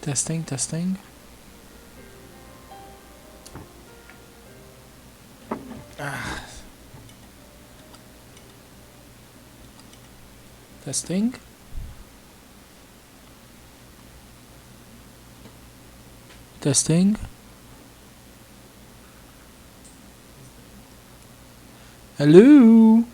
Testing, testing. Testing. Testing. Hello.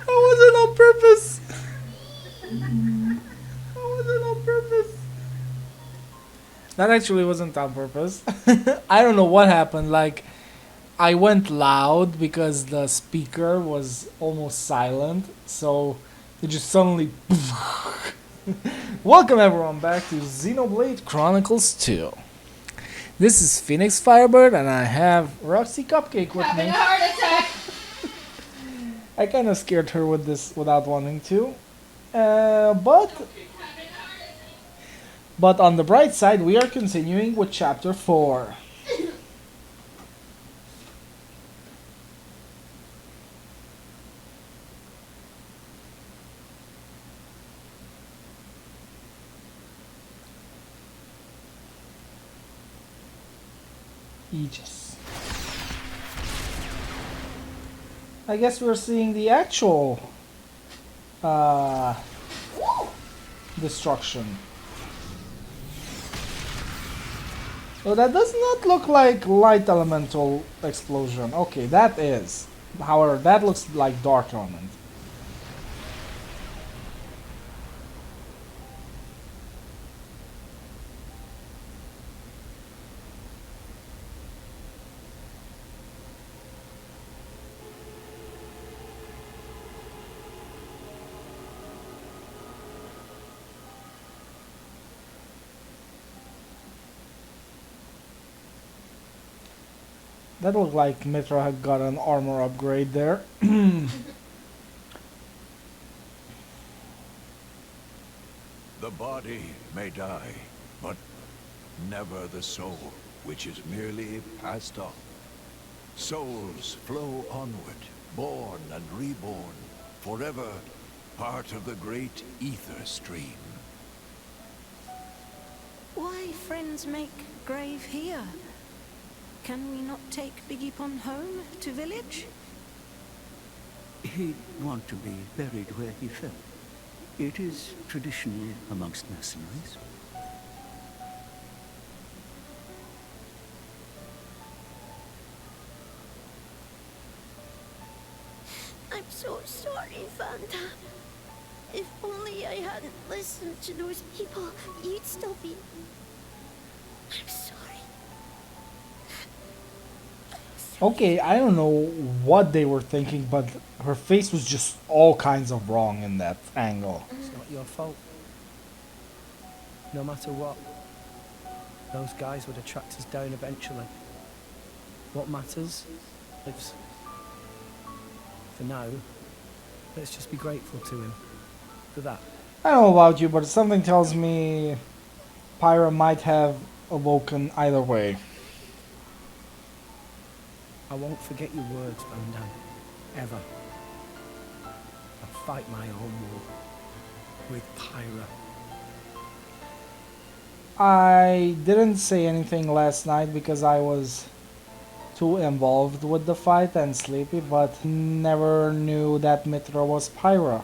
That wasn't on purpose. That wasn't on purpose. That actually wasn't on purpose. I don't know what happened. Like, I went loud because the speaker was almost silent, so it just suddenly. Welcome everyone back to Xenoblade Chronicles 2. This is Phoenix Firebird, and I have Roxy Cupcake with Having me. a heart attack. I kind of scared her with this without wanting to, but on the bright side, we are continuing with Chapter 4. Aegis. I guess we're seeing the actual destruction. So that does not look like light elemental explosion. Okay, that is. However, that looks like dark element. That looked like Mitra had got an armor upgrade there. The body may die, but never the soul, which is merely passed on. Souls flow onward, born and reborn, forever part of the great ether stream. Why friends make grave here? Can we not take Biggie home to village? He'd want to be buried where he fell. It is traditional amongst mercenaries. I'm so sorry, Fanta. If only I hadn't listened to those people, you'd still be... I'm sorry. Okay, I don't know what they were thinking, but her face was just all kinds of wrong in that angle. It's not your fault. No matter what, those guys would have tracked us down eventually. What matters lives. For now, let's just be grateful to him for that. I don't know about you, but something tells me Pyra might have awoken either way. I won't forget your words, Van Damme. Ever. I'll fight my own war. With Pyra. I didn't say anything last night because I was too involved with the fight and sleepy, but never knew that Mitra was Pyra.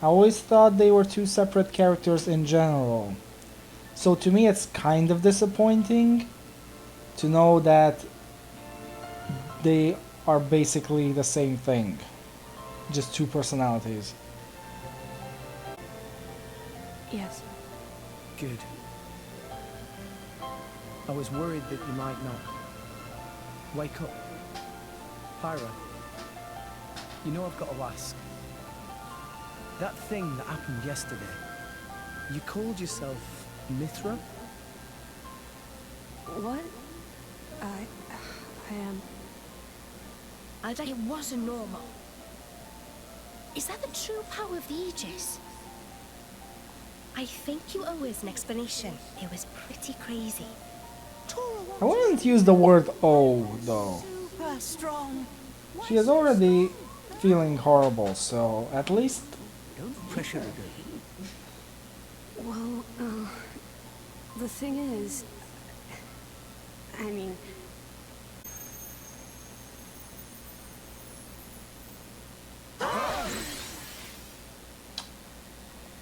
I always thought they were two separate characters in general. So to me it's kind of disappointing to know that they are basically the same thing. Just two personalities. Yes. Good. I was worried that you might not. Wake up. Pyra. You know I've got to ask. That thing that happened yesterday, you called yourself Mithra? What? I am... I think it wasn't normal. Is that the true power of the Aegis? I think you owe us an explanation. It was pretty crazy. I wouldn't use the word "oh" though. Super strong. She is already feeling horrible, so at least Don't pressure her. Well, the thing is, I mean,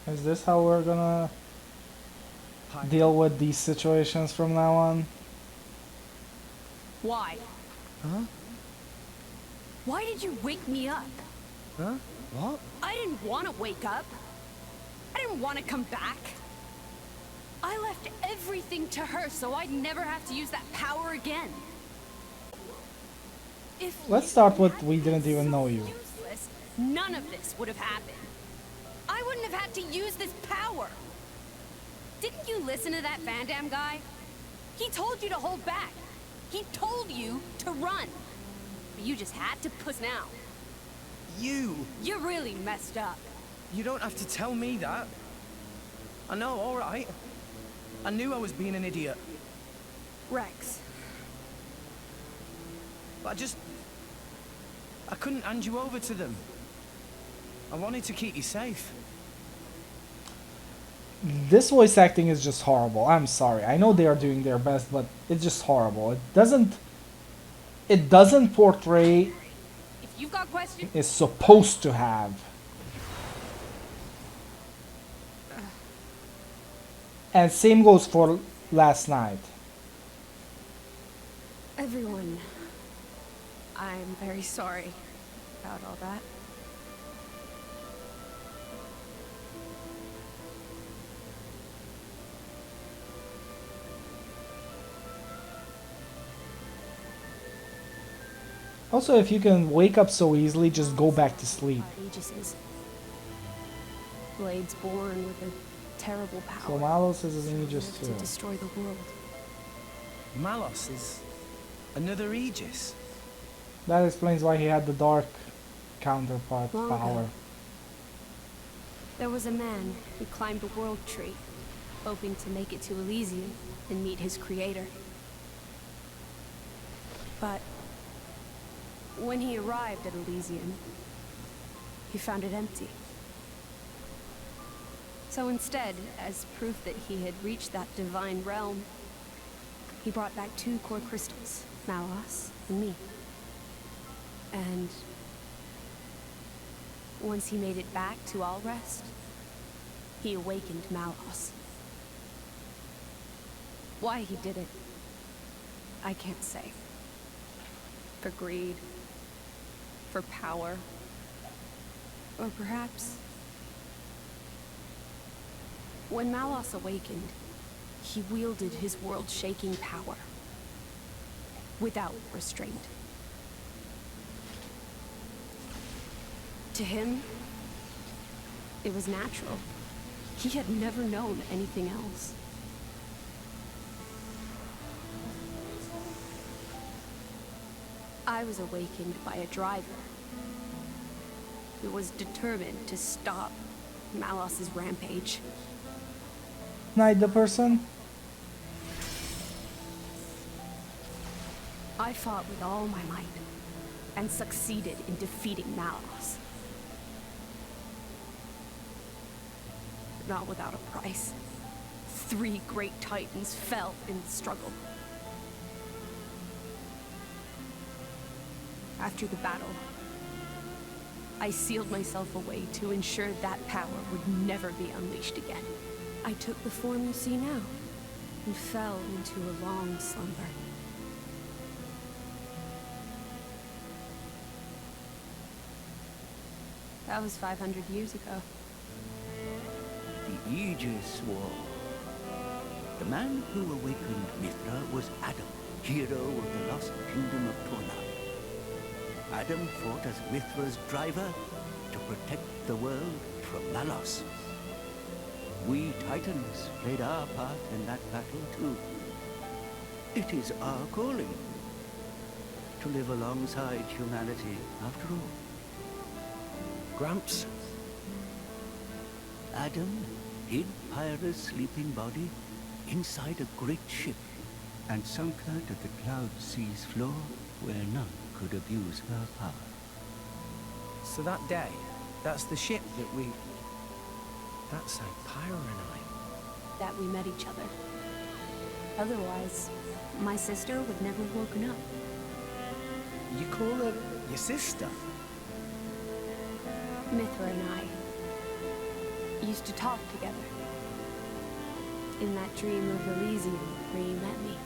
is this how we're gonna deal with these situations from now on? why? Huh? Why did you wake me up? Huh? What? I didn't want to wake up. I didn't want to come back. I left everything to her so I'd never have to use that power again. If Let's you start with hadn't we been didn't even so know you. useless, none of this would have happened. I wouldn't have had to use this power. Didn't you listen to that Van Damme guy? He told you to hold back. He told you to run. But you just had to push now. You! You really messed up. You don't have to tell me that. I know, alright. I knew I was being an idiot. Rex. But I couldn't hand you over to them. I wanted to keep you safe. This voice acting is just horrible. I'm sorry. I know they are doing their best, but it's just horrible. It doesn't portray If you've got questions, it's supposed to have. And same goes for last night. everyone, I'm very sorry about all that. Also, if you can wake up so easily, just go back to sleep. Aegis's Blade's born with a terrible power. So Malos is an Aegis to too. destroy the world. Malos is another Aegis. That explains why he had the dark counterpart Long power. ago, there was a man who climbed the world tree, hoping to make it to Elysium and meet his creator. But when he arrived at Elysium, he found it empty. So instead, as proof that he had reached that divine realm, he brought back 2 core crystals, Malos and me. And once he made it back to Allrest, he awakened Malos. Why he did it, I can't say. For greed, for power, or perhaps when Malos awakened, he wielded his world-shaking power without restraint. To him, it was natural. He had never known anything else. I was awakened by a driver who was determined to stop Malos's rampage. Night the person? I fought with all my might and succeeded in defeating Malos. Not without a price. 3 great titans fell in the struggle. After the battle, I sealed myself away to ensure that power would never be unleashed again. I took the form you see now and fell into a long slumber. That was 500 years ago. The Aegis War. The man who awakened Mithra was Adam, hero of the lost kingdom of Torna. Adam fought as Mithra's driver to protect the world from Malos. We Titans played our part in that battle too. It is our calling to live alongside humanity after all. Gramps, Adam hid Pyra's sleeping body inside a great ship and sunk her to the cloud sea's floor where none could abuse her power. So that day, that's the ship that we... That's how Pyra and That we met each other. Otherwise, my sister would never woken up. You call her your sister? Mithra and I used to talk together. In that dream of Elysium where you met me.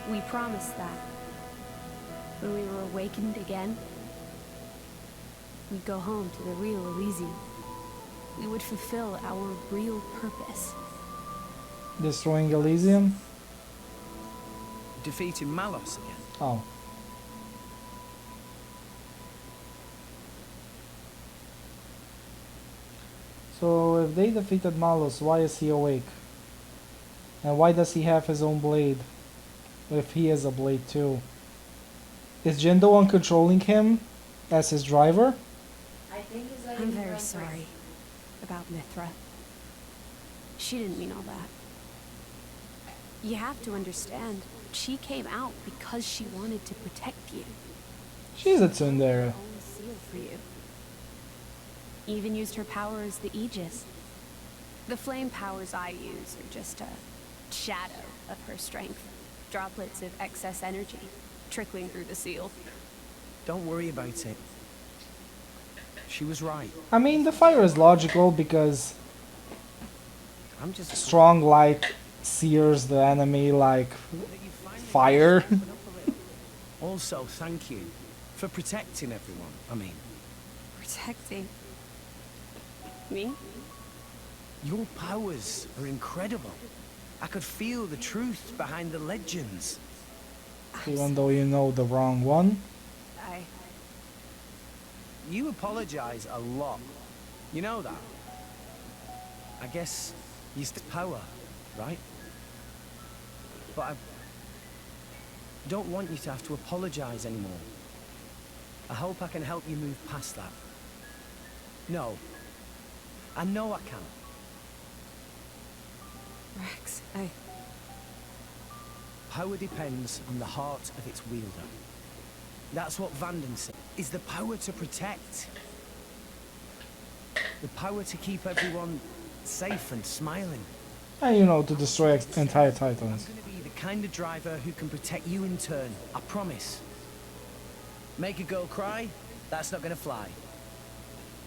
We promised that when we were awakened again, we'd go home to the real Elysium. We would fulfill our real purpose. Destroying Elysium? Defeating Malos again. Oh. So if they defeated Malos, why is he awake? And why does he have his own blade? If he is a blade too. Is Jin the one controlling him as his driver? I'm very sorry about Mithra. She didn't mean all that. You have to understand, she came out because she wanted to protect you. She's a tsundere. Own seal for you. Even used her power as the Aegis. The flame powers I use are just a shadow of her strength. Droplets of excess energy trickling through the seal. Don't worry about it. She was right. I mean, the fire is logical because I'm just... strong light sears the enemy like fire. Also, thank you for protecting everyone. I mean, Protecting me? your powers are incredible. I could feel the truth behind the legends. Even though you know the wrong one. You apologize a lot. You know that? I guess you still power, right? But I don't want you to have to apologize anymore. I hope I can help you move past that. No. I know I can. Rex, Power depends on the heart of its wielder. That's what Vanden said, is the power to protect. The power to keep everyone safe and smiling. And you know, to destroy entire titans. I'm gonna be the kind of driver who can protect you in turn, I promise. Make a girl cry, that's not gonna fly.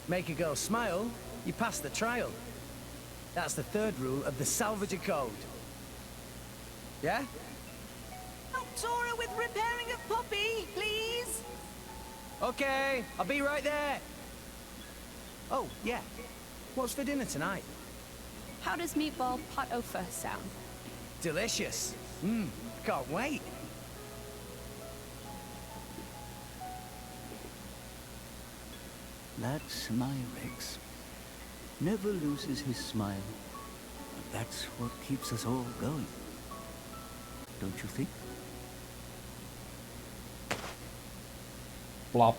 Make a girl smile, you pass the trial. That's the third rule of the Salvager Code. Yeah? Help Tora with repairing of Poppy, please. Okay, I'll be right there. Oh, yeah. What's for dinner tonight? how does meatball pot ofa sound? Delicious. Can't wait. That's my Rex. Never loses his smile. That's what keeps us all going. Don't you think? Plop.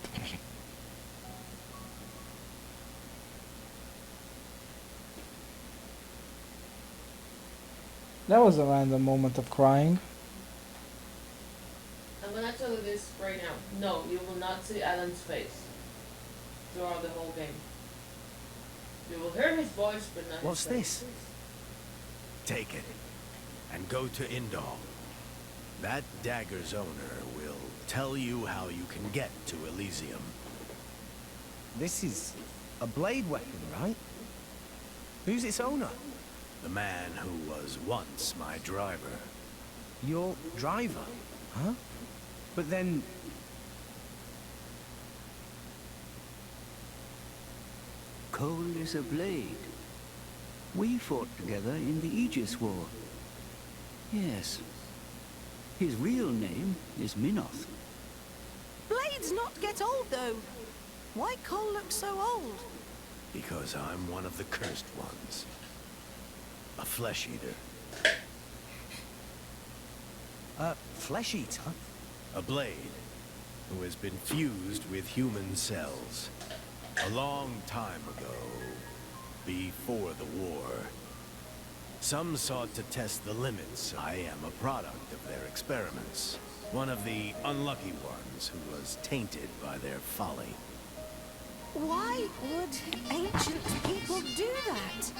That was a random moment of crying. I'm gonna tell you this right now. No, you will not see Alan's face throughout the whole game. You will hear his voice, but not What's his face. this? Take it and go to Indal. That dagger's owner will tell you how you can get to Elysium. This is a blade weapon, right? Who's its owner? The man who was once my driver. Your driver, huh? But then... Cole is a blade. We fought together in the Aegis War. Yes. His real name is Minoth. Blades not get old, though. Why Cole look so old? Because I'm one of the cursed ones. A flesh eater. Flesh eater? A blade who has been fused with human cells. A long time ago, before the war. Some sought to test the limits. I am a product of their experiments. One of the unlucky ones who was tainted by their folly. Why would ancient people do that?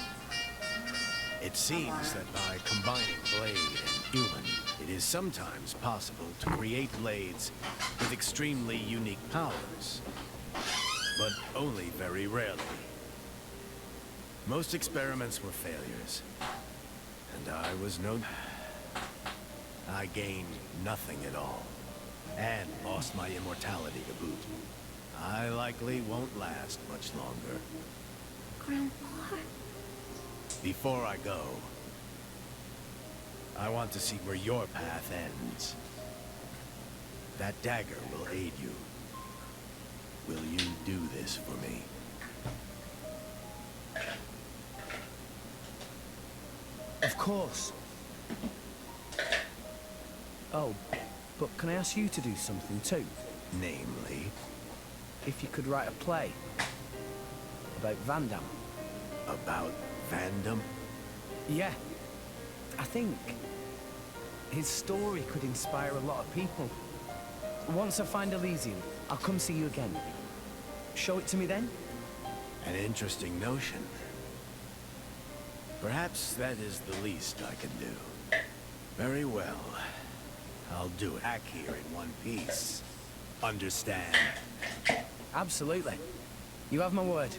It seems that by combining blade and human, it is sometimes possible to create blades with extremely unique powers. But only very rarely. Most experiments were failures. And I was no... I gained nothing at all. And lost my immortality to boot. I likely won't last much longer. Grandpa? Before I go, I want to see where your path ends. That dagger will aid you. Will you do this for me? Of course. Oh, but can I ask you to do something too? Namely? If you could write a play about Van Damme. About Vandam? Yeah. I think his story could inspire a lot of people. Once I find Elysium, I'll come see you again. Show it to me then? An interesting notion. Perhaps that is the least I can do. Very well. I'll do it. Back here in one piece. Understand? Absolutely. You have my word.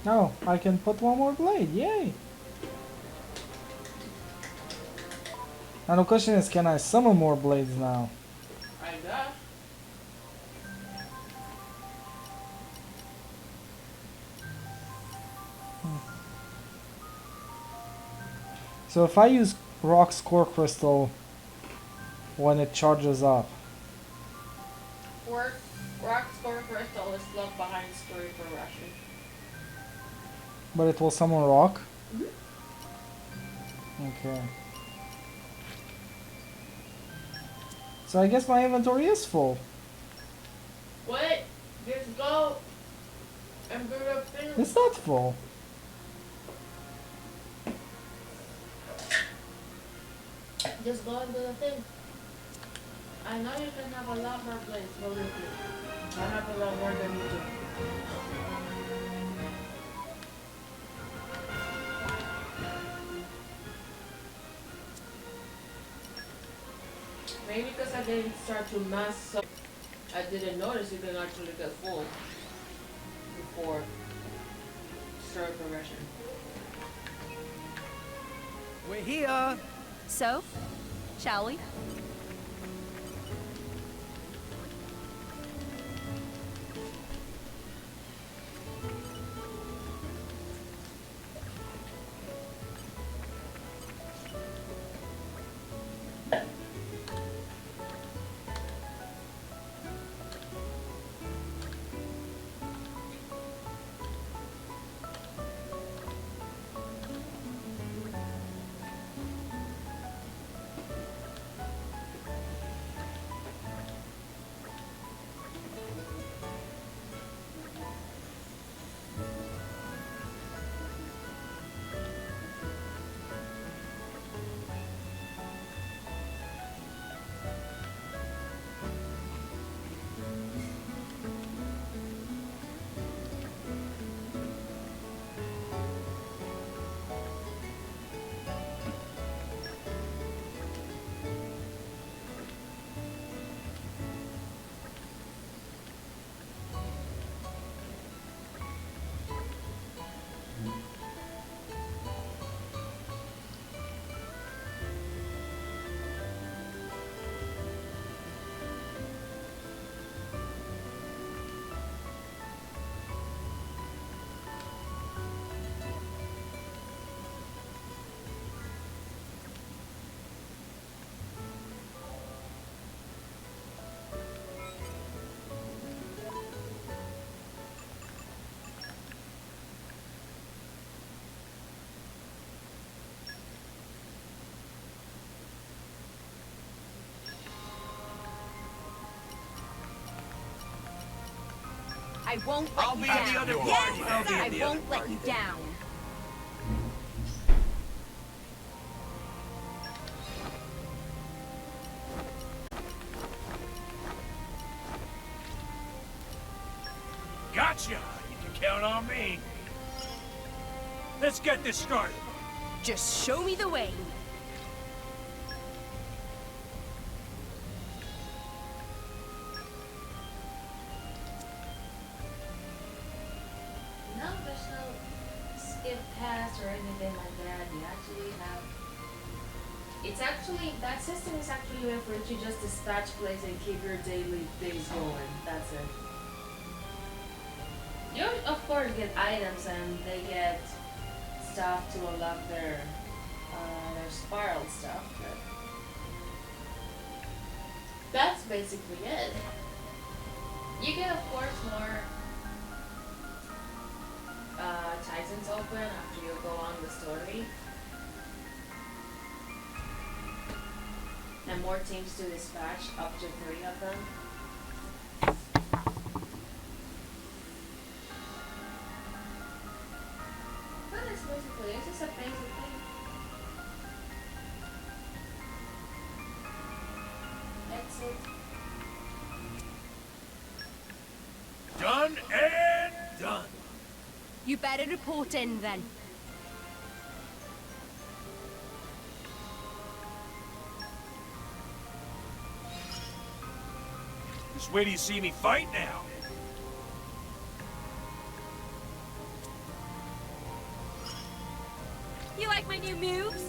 Oh, I can put one more blade, yay! Now the question is, can I summon more blades now? I guess. So if I use Rock's Core Crystal when it charges up, Rock's Core Crystal is left behind story progression. but it will summon Rock? Mm-hmm. Okay. So I guess my inventory is full. Wait, just go and do the thing. It's not full. Just go and do the thing. I know you can have a lot more blades, but look, I have a lot more than you do. Maybe because I didn't start to mess up, I didn't notice you can actually get full before story progression. We're here! So, shall we? I won't let you down. I won't let you down. Gotcha! You can count on me. Let's get this started. Just show me the way. No, there's no skip pass or anything like that. You actually have. It's actually, that system is actually meant for you just dispatch plays and keep your daily days going. That's it. You of course get items and they get stuff to unlock their spiral stuff, but that's basically it. You get of course more Titans open after you go on the story. And more teams to dispatch, up to 3 of them. But that's basically, it's just a basic thing. Exit. Done and done. You better report in then. Just wait till you see me fight now. You like my new moves?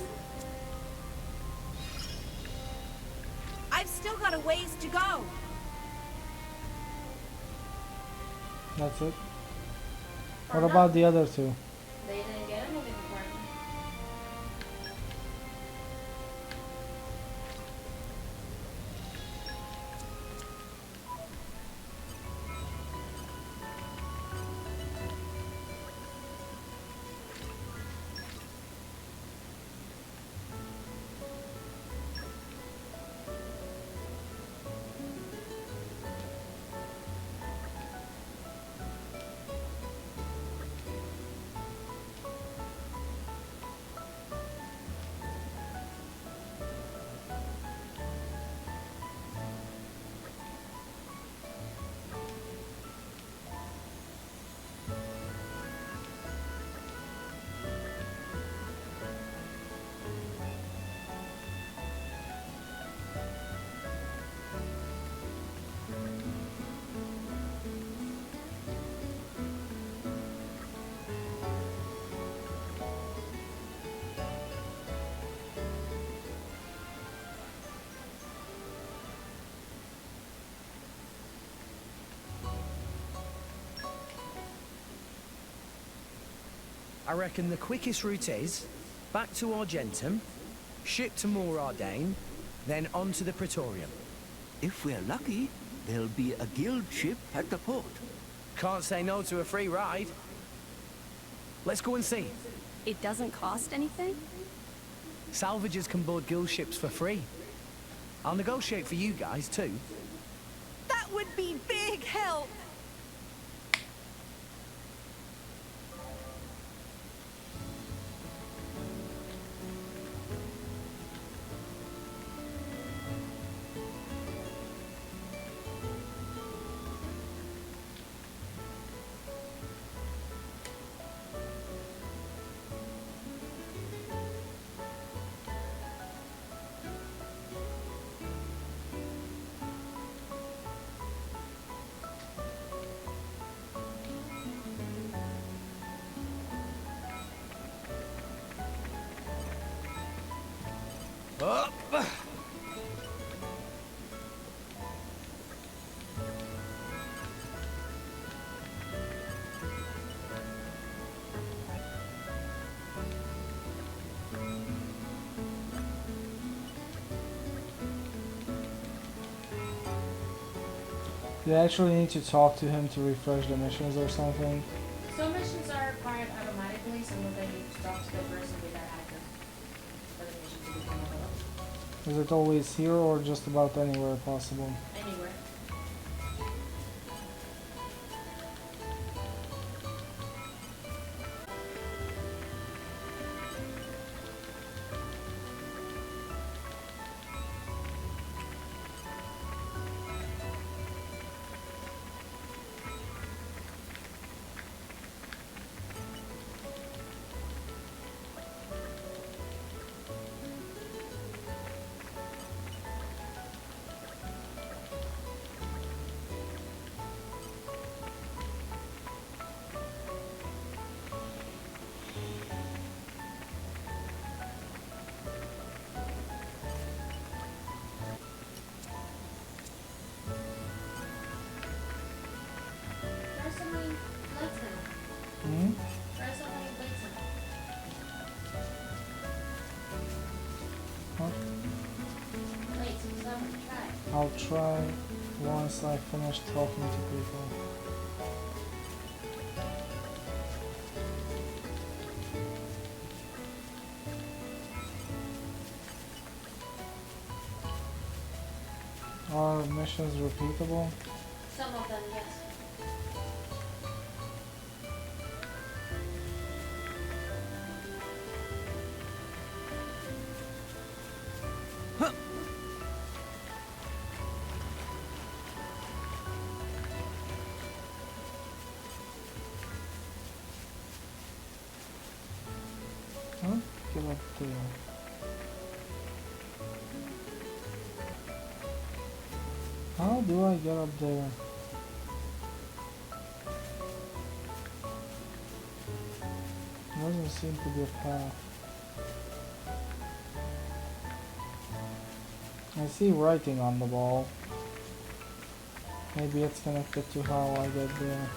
I've still got a ways to go. That's it. What about the other two? They didn't get anything apparently. I reckon the quickest route is back to Argentum, ship to Mor Ardain, then on to the Praetorium. If we're lucky, there'll be a guild ship at the port. Can't say no to a free ride. Let's go and see. It doesn't cost anything? Salvagers can board guild ships for free. I'll negotiate for you guys too. That would be big help. Up! You actually need to talk to him to refresh the missions or something. Some missions are required automatically, some of them you need to talk to the person with that item for the mission to become available. Is it always here or just about anywhere possible? Anywhere. so many blades now? Hmm? Why are so many blades now? Huh? Wait, so try. I'll try once I finish talking to people. Are missions repeatable? Some of them, yes. Huh? Get up there. How do I get up there? There doesn't seem to be a path. I see writing on the wall. Maybe it's connected to how I get there.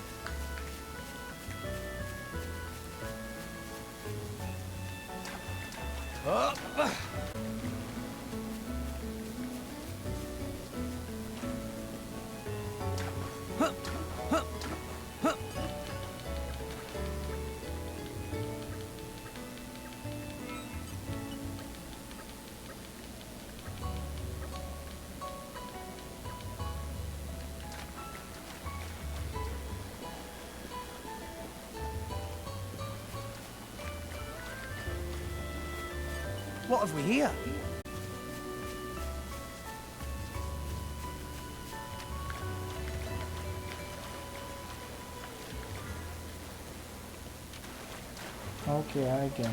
What have we here? Okay, I get it.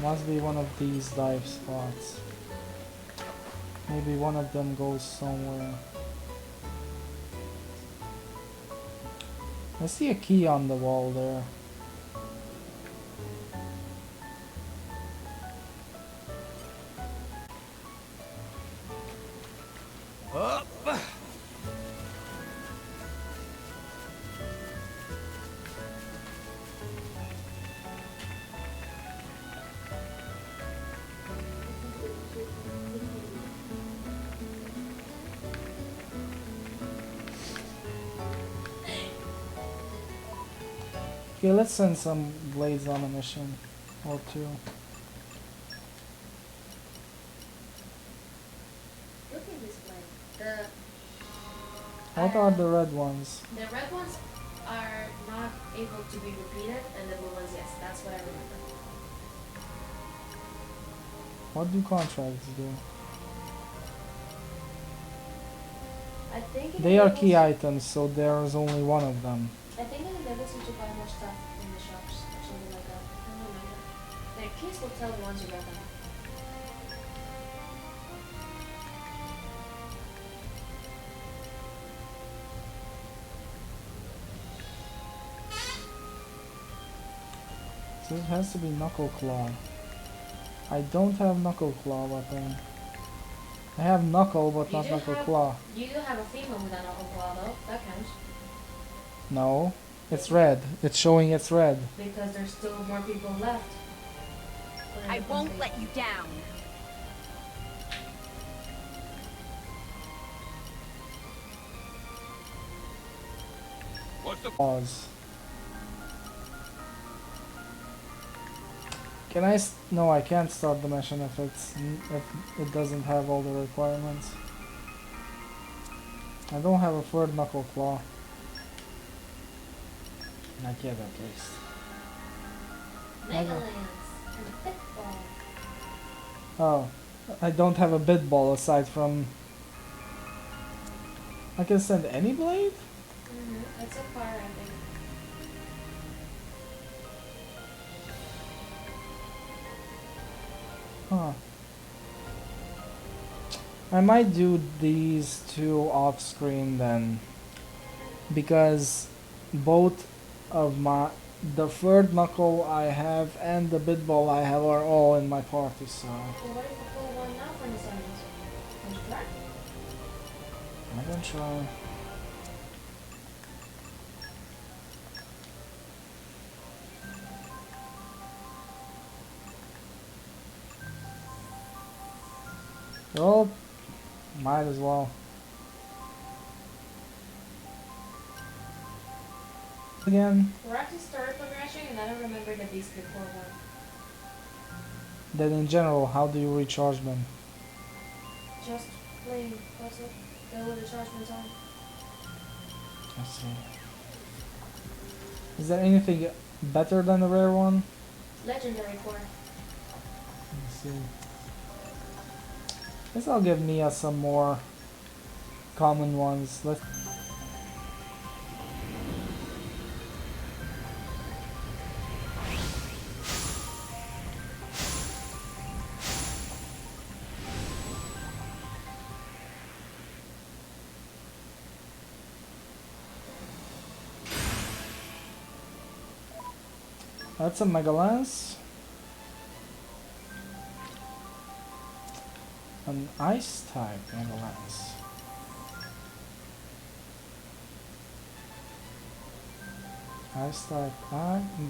Must be one of these dive spots. Maybe one of them goes somewhere. I see a key on the wall there. Okay, let's send some blades on a mission or two. Look at this blade. What are the red ones? The red ones are not able to be repeated, and the blue ones, yes. That's what I remember. What do contracts do? I think it They are enables- key items, so there's only one of them. I think it enables you to buy more stuff in the shops or something like that. I don't remember. The keys will tell you once you get them. So it has to be Knuckle Claw. I don't have Knuckle Claw weapon. I have Knuckle, but not Knuckle Claw. You do have a female with an knuckle claw though. That counts. No, it's red. It's showing it's red. Because there's still more people left. I won't let you down. What's the Pause. Can I? No, I can't start the mission if if it doesn't have all the requirements. I don't have a third Knuckle Claw. Not yet, at least. Megalands and Pitfall. Oh, I don't have a bit ball aside from. I can send any blade? That's a far, I think. Huh. I might do these two off screen then. Because both of the third knuckle I have and the bit ball I have are all in my party, so. Well, what if you pull one now from the summons? Can you try? I can try. Well, might as well. Again, We're actually started progression and I don't remember the beast before one. then in general, how do you recharge them? Just play. That's it. Go with the chargement on. Let's see. Is there anything better than the rare one? Legendary core. Let's see. Guess I'll give Mia some more common ones. Let's. That's a Mega Lance. An Ice type Mega Lance.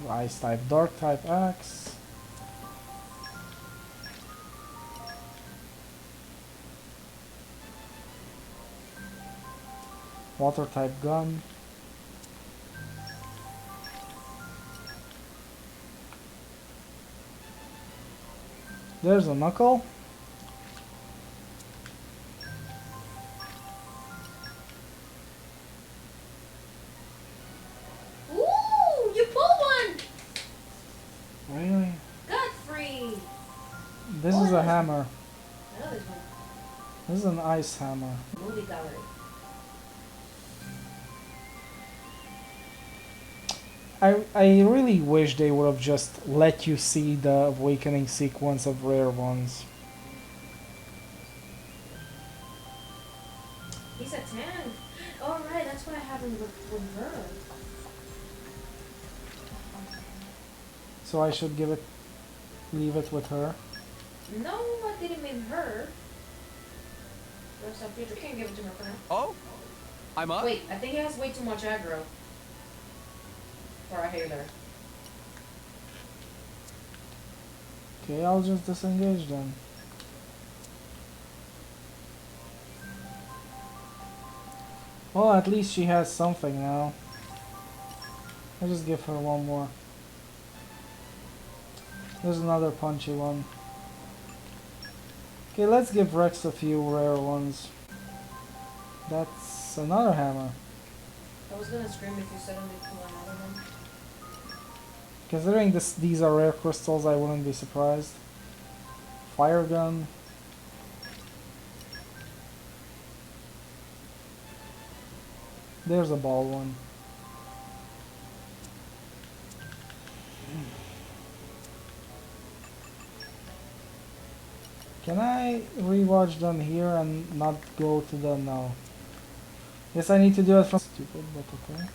Ice type Dark type Axe. Water type Gun. There's a Knuckle. Ooh! You pulled one! Really? Godfrey! This is a hammer. I know this one. This is an ice hammer. Movie gallery. I really wish they would have just let you see the awakening sequence of rare ones. He's a tank. Oh right, that's what I have him with her. So I should leave it with her. No, I didn't mean her. There's some future. You can give it to her for now. Oh, I'm up. Wait, I think he has way too much aggro. For a healer. Okay, I'll just disengage then. Well, at least she has something now. I'll just give her one more. There's another punchy one. Okay, let's give Rex a few rare ones. That's another hammer. I was gonna scream if you suddenly pull another one. Considering these are rare crystals, I wouldn't be surprised. Fire gun. There's a ball one. Can I rewatch them here and not go to the no? Yes, I need to do it from stupid, but okay.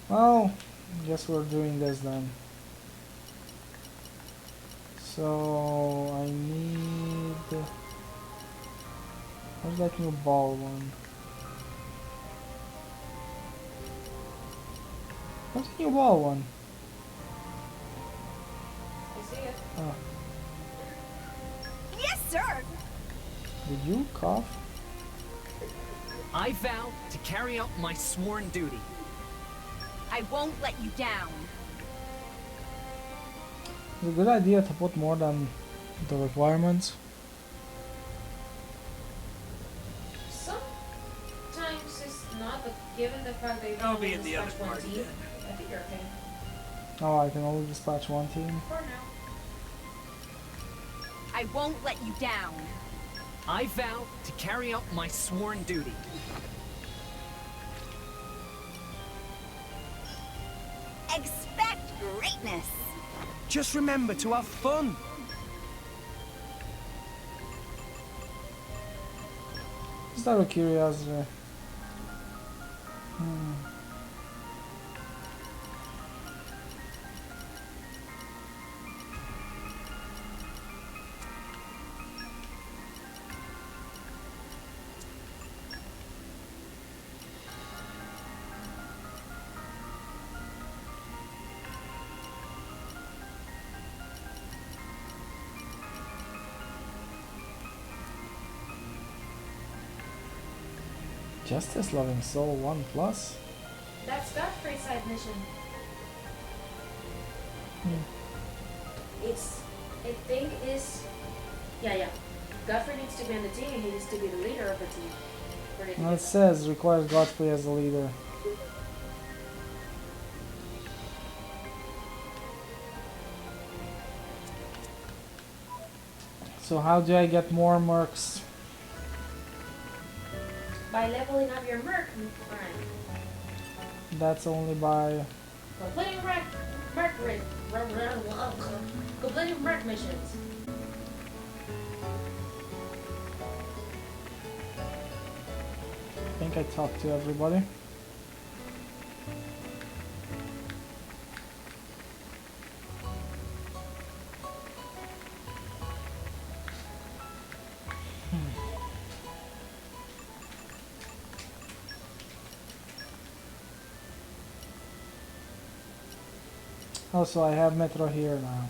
Well, guess we're doing this then. So I need. Where's that new ball one? Where's the new ball one? I see it. Oh, Yes, sir! did you cough? I vow to carry out my sworn duty. I won't let you down. It's a good idea to put more than the requirements. Sometimes it's not, but given the fact that you I'll can be only in the dispatch other one party team, then. I think you're okay. Oh, I can only dispatch one team. For now. I won't let you down. I vow to carry out my sworn duty. Expect greatness. Just remember to have fun. Just out of curiosity. Justice Loving Soul 1 plus? That's Godfrey's side mission. It's, I think is, yeah. Godfrey needs to be on the team and he needs to be the leader of the team. Well, it says requires Godfrey as the leader. So how do I get more mercs? By leveling up your Merc, Frank. That's only by... Completing completing Merc missions. I think I talked to everybody. Also, I have Metro here now.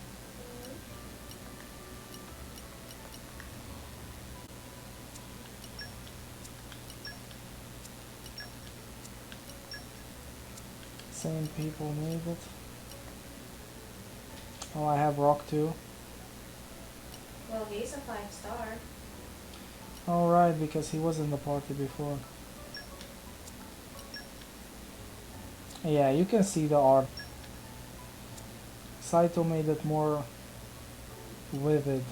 Same people need it. Oh, I have Rock too. Well, he's a 5-star. Alright, because he was in the party before. Yeah, you can see the art. Saito made it more vivid,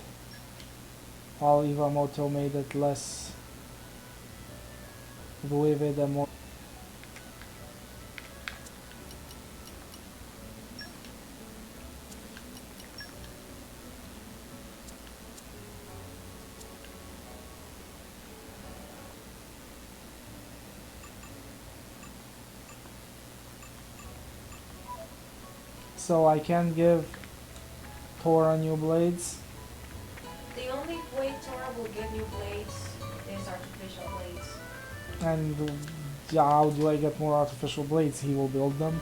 while Iwamoto made it less vivid and more... So I can give Tora new blades. The only way Tora will give you blades is artificial blades. And how do I get more artificial blades? He will build them.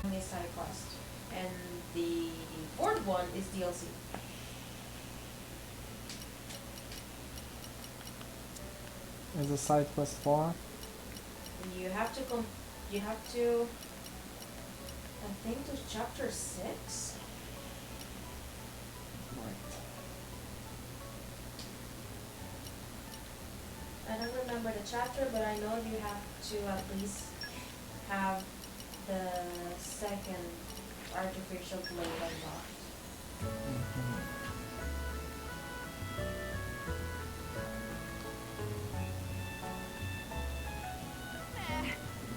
Only side quest. And the fourth one is DLC. Is a side quest for? You have to, I think, to chapter 6. Right. I don't remember the chapter, but I know you have to at least have the second artificial blade unlocked.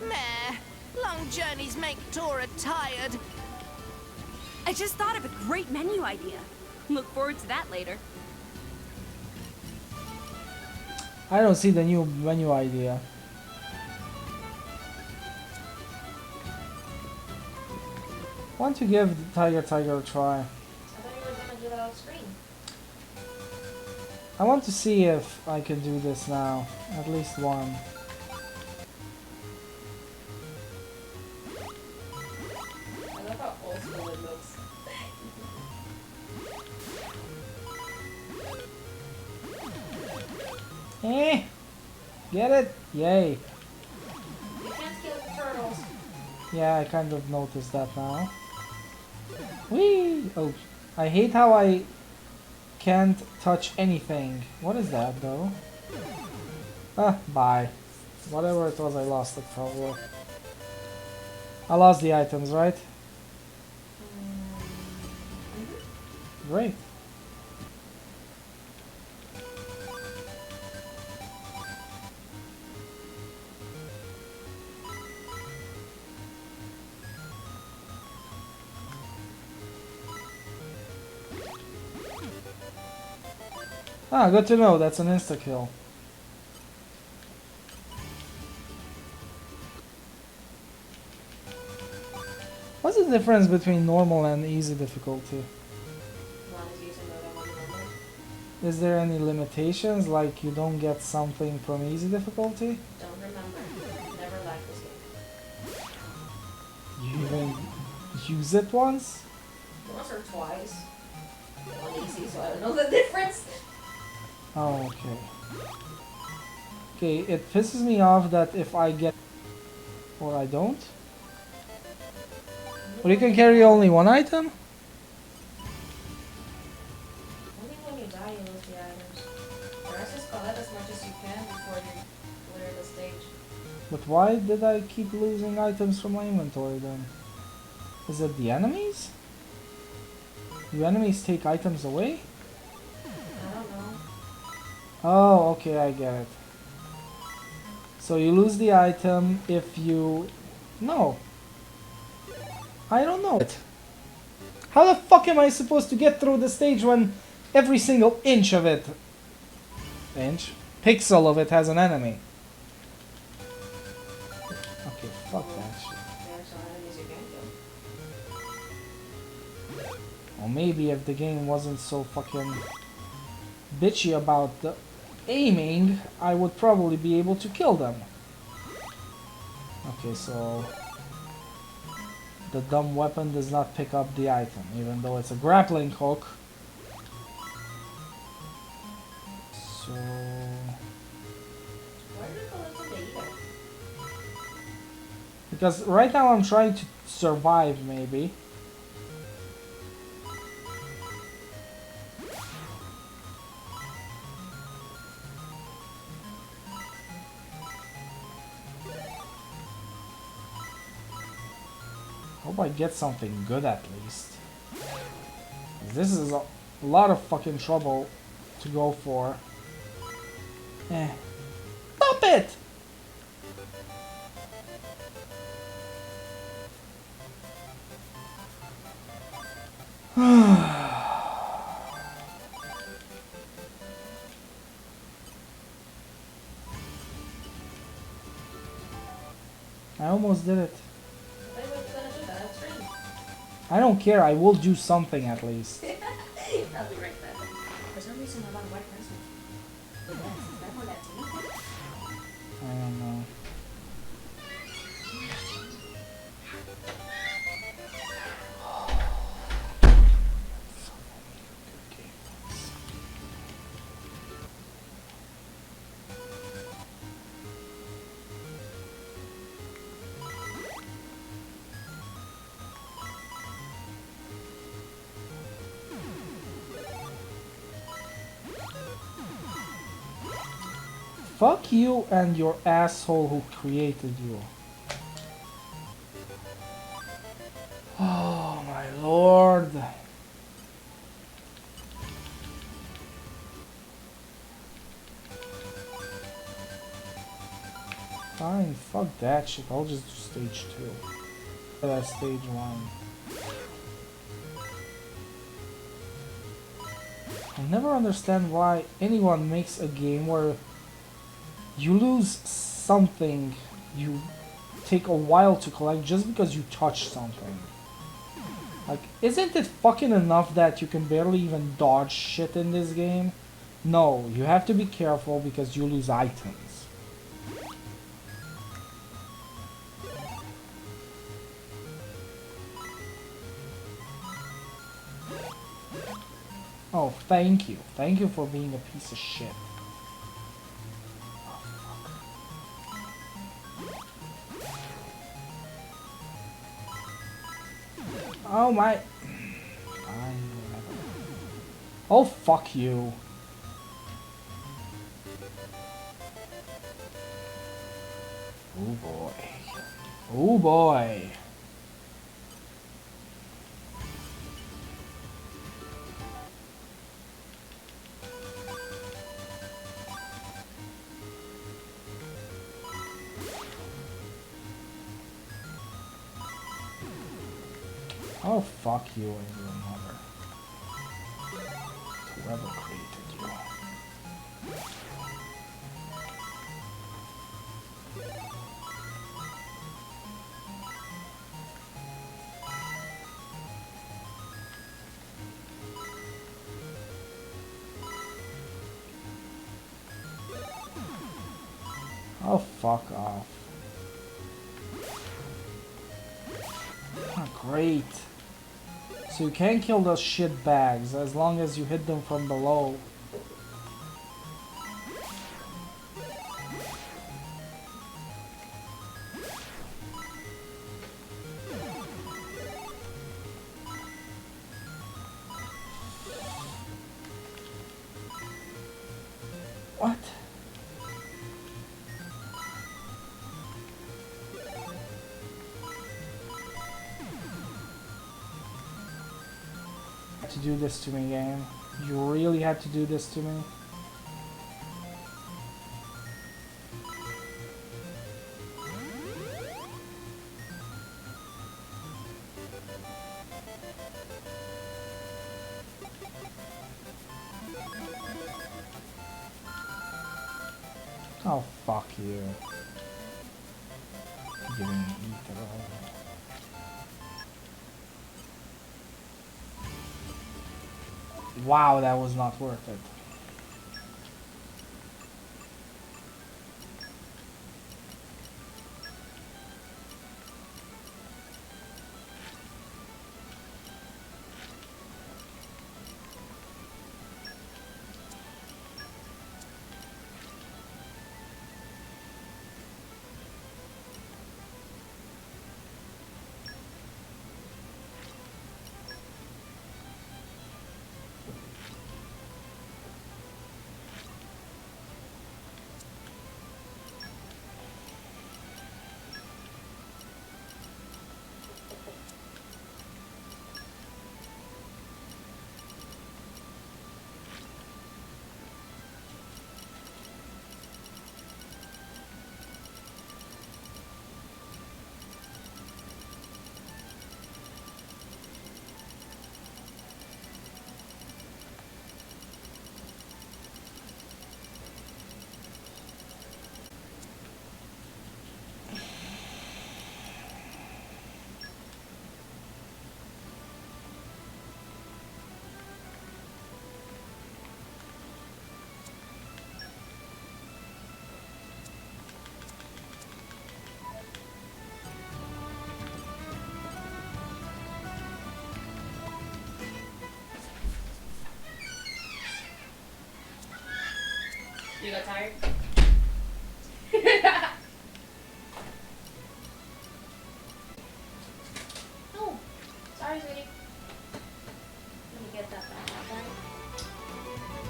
Meh. Long journeys make Tora tired. I just thought of a great menu idea. Look forward to that later. I don't see the new menu idea. Why don't you give Tiger a try? I thought you were gonna do that off screen. I want to see if I can do this now. At least one. I love how old school it looks. Get it? Yay. You can't kill the turtles. Yeah, I kind of noticed that now. Whee! Oh, I hate how I can't touch anything. What is that though? Ah, bye. Whatever it was, I lost it probably. I lost the items, right? Great. Ah, good to know, that's an insta-kill. What's the difference between normal and easy difficulty? One is using the other one normal. Is there any limitations, like you don't get something from easy difficulty? Don't remember. Never liked this game. You even use it once? Once or twice. On easy, so I don't know the difference. Oh, okay. Okay, it pisses me off that if I get... or I don't? Or you can carry only one item? Only when you die you lose the items. The rest is collect as much as you can before you clear the stage. But why did I keep losing items from my inventory then? Is it the enemies? Do enemies take items away? I don't know. Oh, okay, I get it. So you lose the item if you... No. I don't know it. How the fuck am I supposed to get through the stage when every single inch of it... Inch? Pixel of it has an enemy? Okay, fuck that shit. There are some enemies you can kill. Or maybe if the game wasn't so fucking bitchy about the aiming, I would probably be able to kill them. Okay, so the dumb weapon does not pick up the item, even though it's a grappling hook. So... Why are you collecting the eater? because right now I'm trying to survive, maybe. Hope I get something good at least. This is a lot of fucking trouble to go for. Eh. Stop it! I almost did it. I thought you were gonna do that on stream. I don't care, I will do something at least. I'll be right back. For some reason I want white pencil. Is that for that team? I don't know. Fuck you and your asshole who created you. Oh my lord. Fine, fuck that shit. I'll just do stage 2. That's stage 1. I never understand why anyone makes a game where you lose something you take a while to collect just because you touch something. Like, isn't it fucking enough that you can barely even dodge shit in this game? No, you have to be careful because you lose items. Oh, thank you. Thank you for being a piece of shit. Oh my... Fine, whatever. Oh, fuck you. Oh boy. Oh boy. Oh, fuck you and your mother. Whoever created you. Oh, fuck off. Oh, great. So you can't kill those shit bags as long as you hit them from below. What? To do this to me, game. You really had to do this to me? Oh, fuck you. Giving me ether. Wow, that was not worth it. You got tired? Oh, sorry, sweetie. Let me get that back, okay?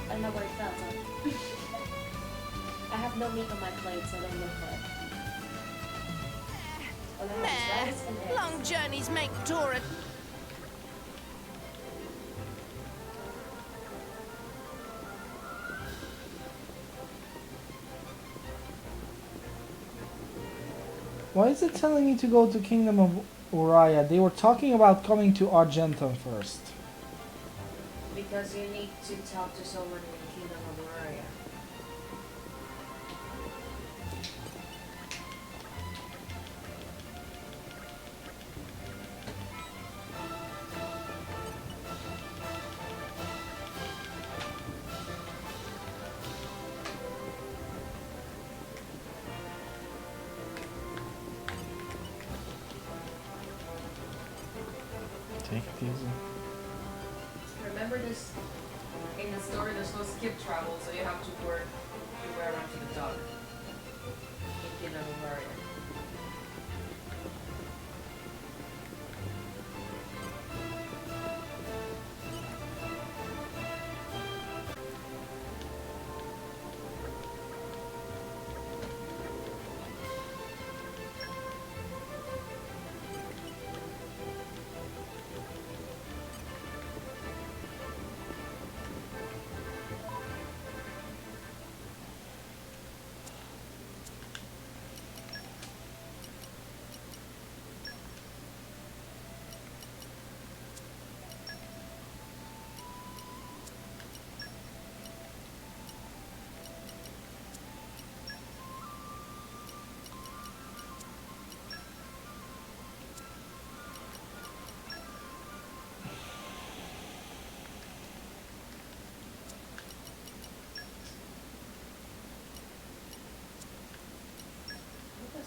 I don't know where it fell, so. I have no meat on my plate, so don't look for it. All I have is rice and eggs. Long journeys make tourists. Why is it telling me to go to Kingdom of Uriah? They were talking about coming to Argentum first. Because you need to talk to someone in the Kingdom of Uriah. Take it easy. Remember this, in the story there's no skip travel, so you have to work your way around to the dock. In Kingdom of Uriah.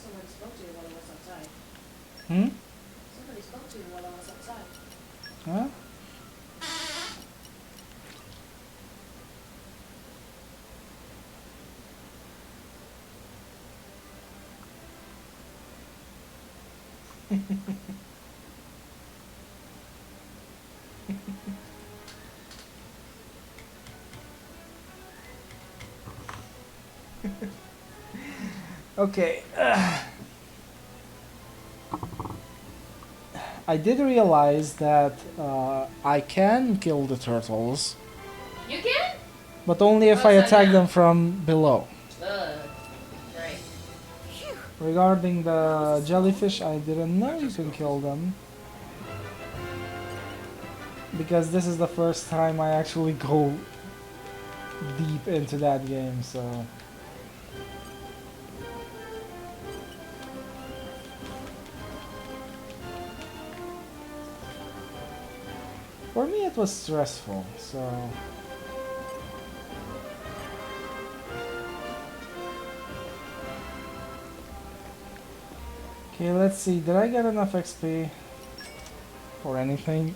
Somebody spoke to you while I was outside. Hmm? Somebody spoke to you while I was outside. Huh? Okay. I did realize that I can kill the turtles, You can? but only if I attack them from below. Right. Regarding the jellyfish, I didn't know you can kill them. Because this is the first time I actually go deep into that game, so... For me it was stressful, so... Okay, let's see, did I get enough XP for anything?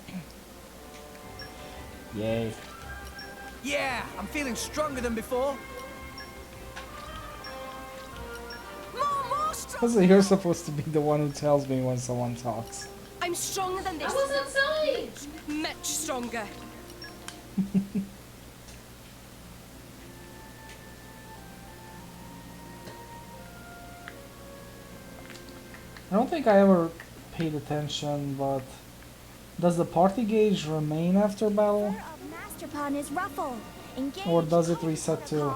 Yay. Yeah, I'm feeling stronger than before. So you're supposed to be the one who tells me when someone talks. I'm stronger than this. I was outside. Much stronger. I don't think I ever paid attention, but does the party gauge remain after battle? Master Pawn is Ruffle. Engage Or does it reset too?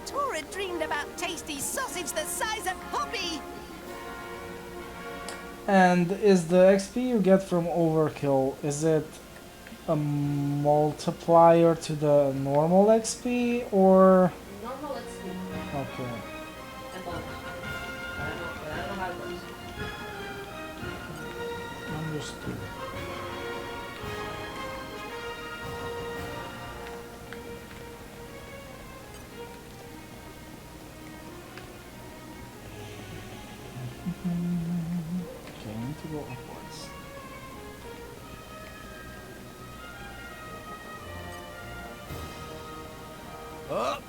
Tora dreamed about tasty sausage the size of Poppy. And is the XP you get from overkill, is it a multiplier to the normal XP or? Normal XP. Okay. And bump. I don't know how it works. Understood. Okay, I need to go upwards. Up.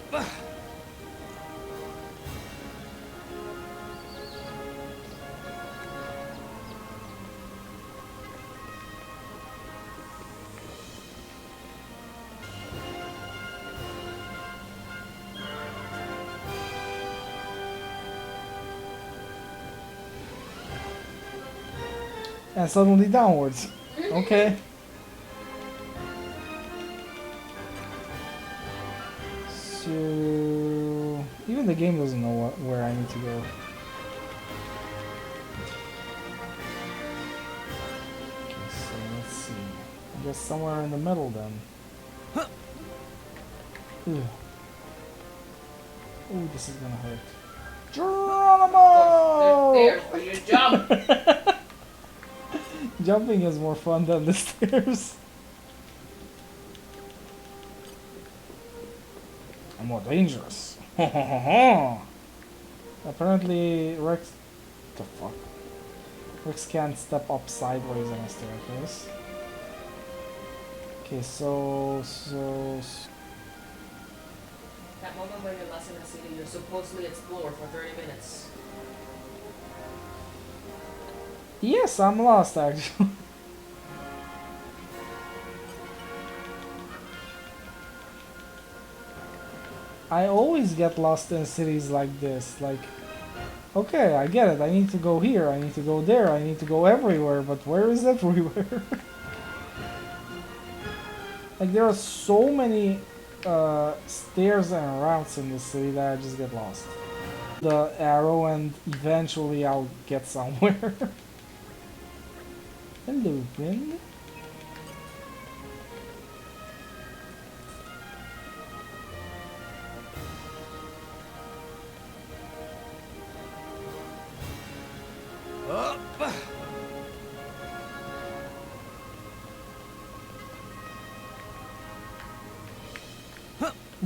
And suddenly downwards. Okay. So even the game doesn't know where I need to go. Okay, so let's see. I guess somewhere in the middle then. Ugh. Ooh, this is gonna hurt. Geronimo! There's where you jump. Jumping is more fun than the stairs. And more dangerous. Apparently Rex... the fuck? Rex can't step up sideways on a staircase. Okay, so... That moment when you're lost in a city, you're supposedly explored for 30 minutes. Yes, I'm lost actually. I always get lost in cities like this, like, okay, I get it, I need to go here, I need to go there, I need to go everywhere, but where is everywhere? Like, there are so many stairs and routes in this city that I just get lost. The arrow and eventually I'll get somewhere. Hello, friend. Up.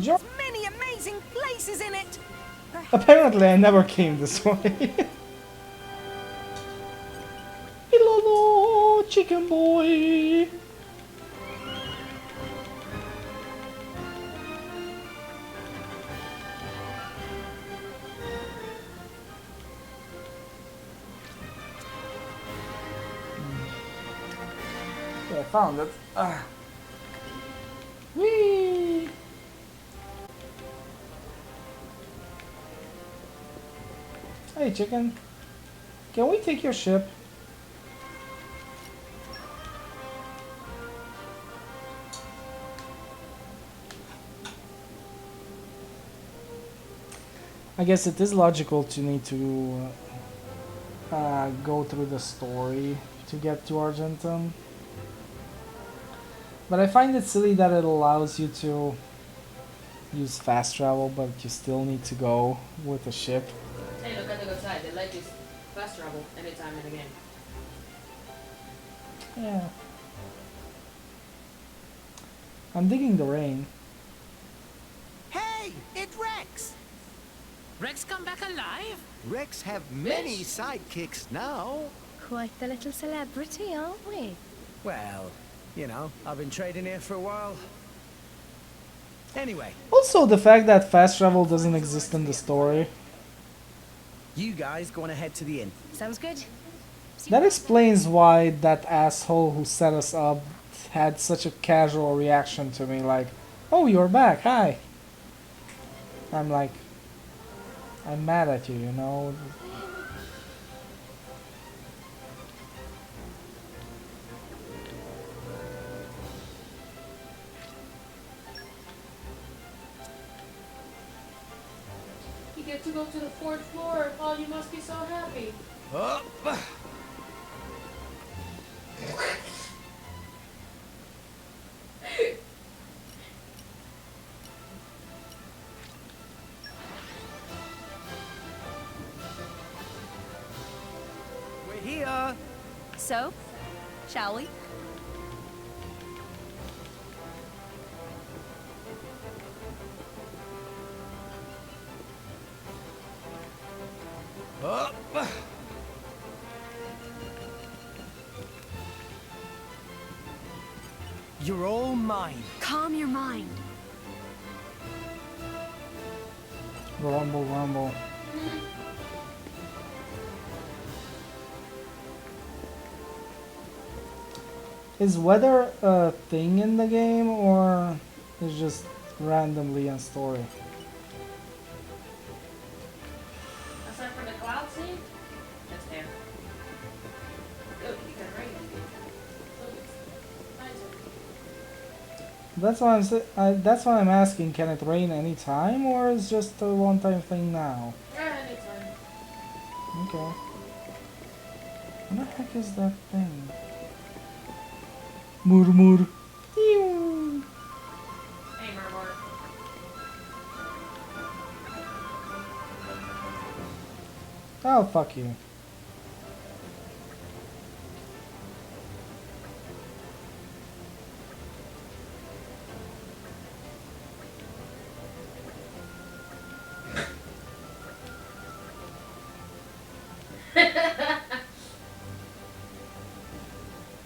Jump. Many amazing places in it. Apparently I never came this way. Hello, chicken boy. Yeah, I found it. Whee! Hey, chicken. Can we take your ship? I guess it is logical to need to go through the story to get to Argentum. But I find it silly that it allows you to use fast travel, but you still need to go with a ship. Hey, look at the good side. They let you fast travel anytime in the game. Yeah. I'm digging the rain. Hey, it's Rex! Rex come back alive? Rex have many sidekicks now. Quite the little celebrity, aren't we? Well, you know, I've been trading here for a while. Anyway, Also, the fact that fast travel doesn't exist in the story. you guys go on ahead to the inn. Sounds good. That explains why that asshole who set us up had such a casual reaction to me, like, "Oh, you're back, hi." I'm like, I'm mad at you, you know? You get to go to the 4th floor. Oh, you must be so happy. Up. We're here! So, shall we? Up. You're all mine. Calm your mind. Rumble, rumble. Is weather a thing in the game, or is just randomly in story? Aside from the cloud scene, that's there. Good, you can rain. That's why I'm asking. Can it rain anytime, or is just a one-time thing now? Anytime. Okay. What the heck is that thing? Murmur. Ew. Hey, Murmur. Oh, fuck you.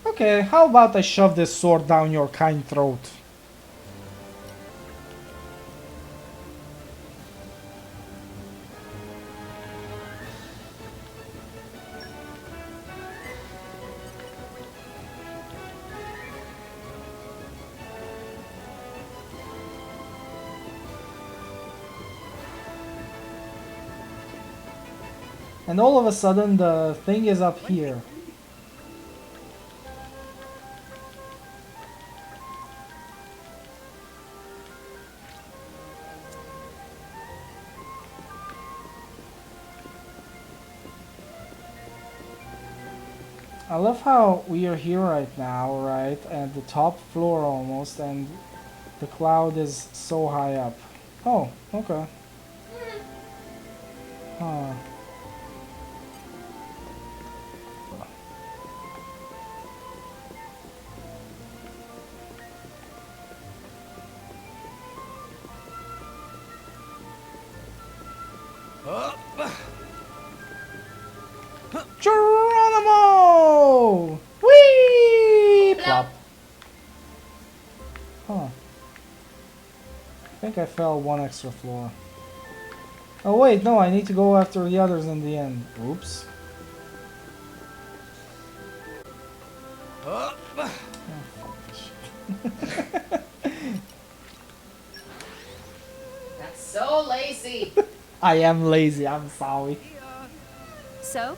Okay, how about I shove this sword down your kind throat? And all of a sudden the thing is up here. I love how we are here right now, right? At the top floor almost, and the cloud is so high up. Oh, okay. Huh. Up. Geronimo! Whee! Plop. Huh. I think I fell one extra floor. Oh wait, no, I need to go after the others in the end. Oops. Up. Oh, fuck this shit. That's so lazy. I am lazy, I'm sorry. So,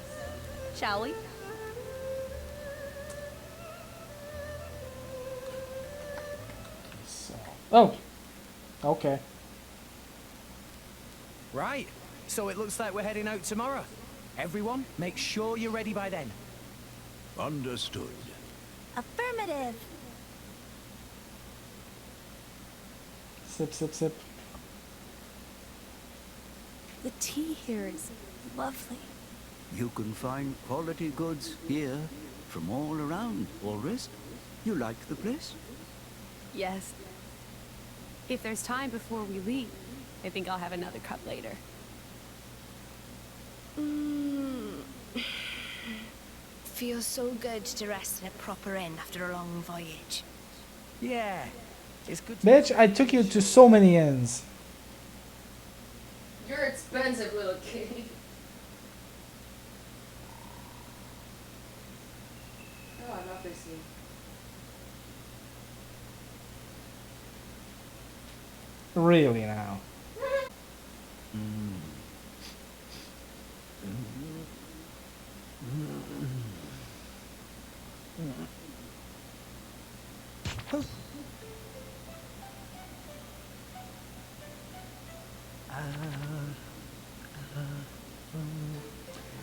shall we? So, oh, okay. Right. So it looks like we're heading out tomorrow. Everyone, make sure you're ready by then. Understood. Affirmative. Sip, sip, sip. The tea here is lovely. You can find quality goods here from all around, Walrus. You like the place? Yes. If there's time before we leave, I think I'll have another cup later. Feels so good to rest at a proper inn after a long voyage. Yeah. It's good to... Bitch, I took you to so many inns. You're expensive, little kitty. Oh, I love this scene. Really now.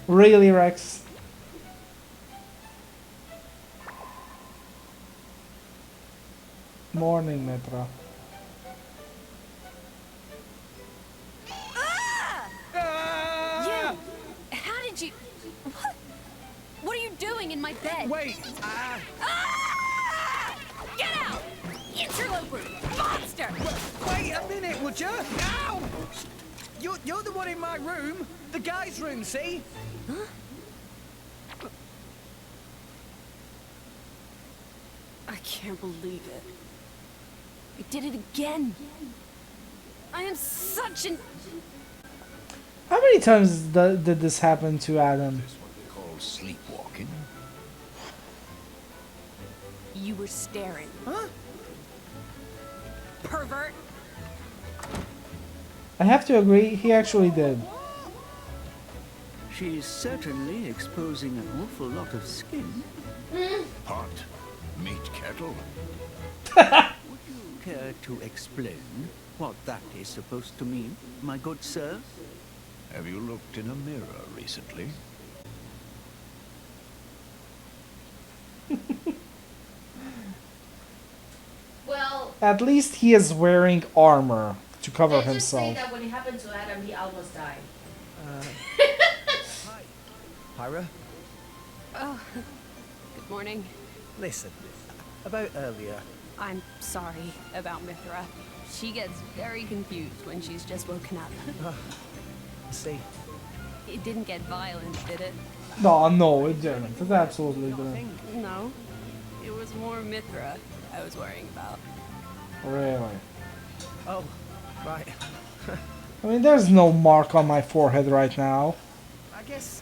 Really, Rex? Morning, Mitra. You! How did you... What? What are you doing in my bed? Wait! Ah! Get out! Interloper! Monster! Wait a minute, would you? Ow! You're the one in my room. The guy's room, see? Huh? I can't believe it. I did it again. I am such an... How many times did this happen to Adam? Is what they call sleepwalking. You were staring. Huh? Pervert! I have to agree, he actually did. She's certainly exposing an awful lot of skin. Pot, meat kettle. Would you care to explain what that is supposed to mean, my good sir? Have you looked in a mirror recently? Well, At least he is wearing armor to cover let's just say himself. that when it happened to Adam, he almost died. Hi. Pyra, Oh, good morning. listen. About earlier. I'm sorry about Mithra. She gets very confused when she's just woken up. See, It didn't get violent, did it? No, it didn't. It absolutely didn't. No. It was more Mithra I was worrying about. Really. oh, right. I mean, there's no mark on my forehead right now. I guess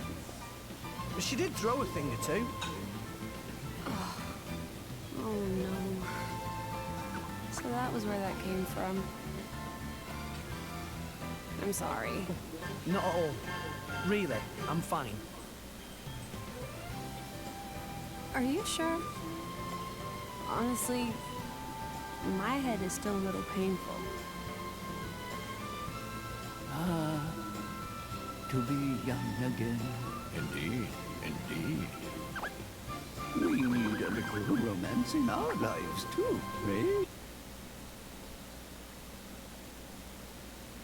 she did throw a thing or two. Oh no. So that was where that came from. I'm sorry. Not at all. Really, I'm fine. Are you sure? Honestly, my head is still a little painful. Ah, to be young again. Indeed, indeed. We need a little romance in our lives too, eh?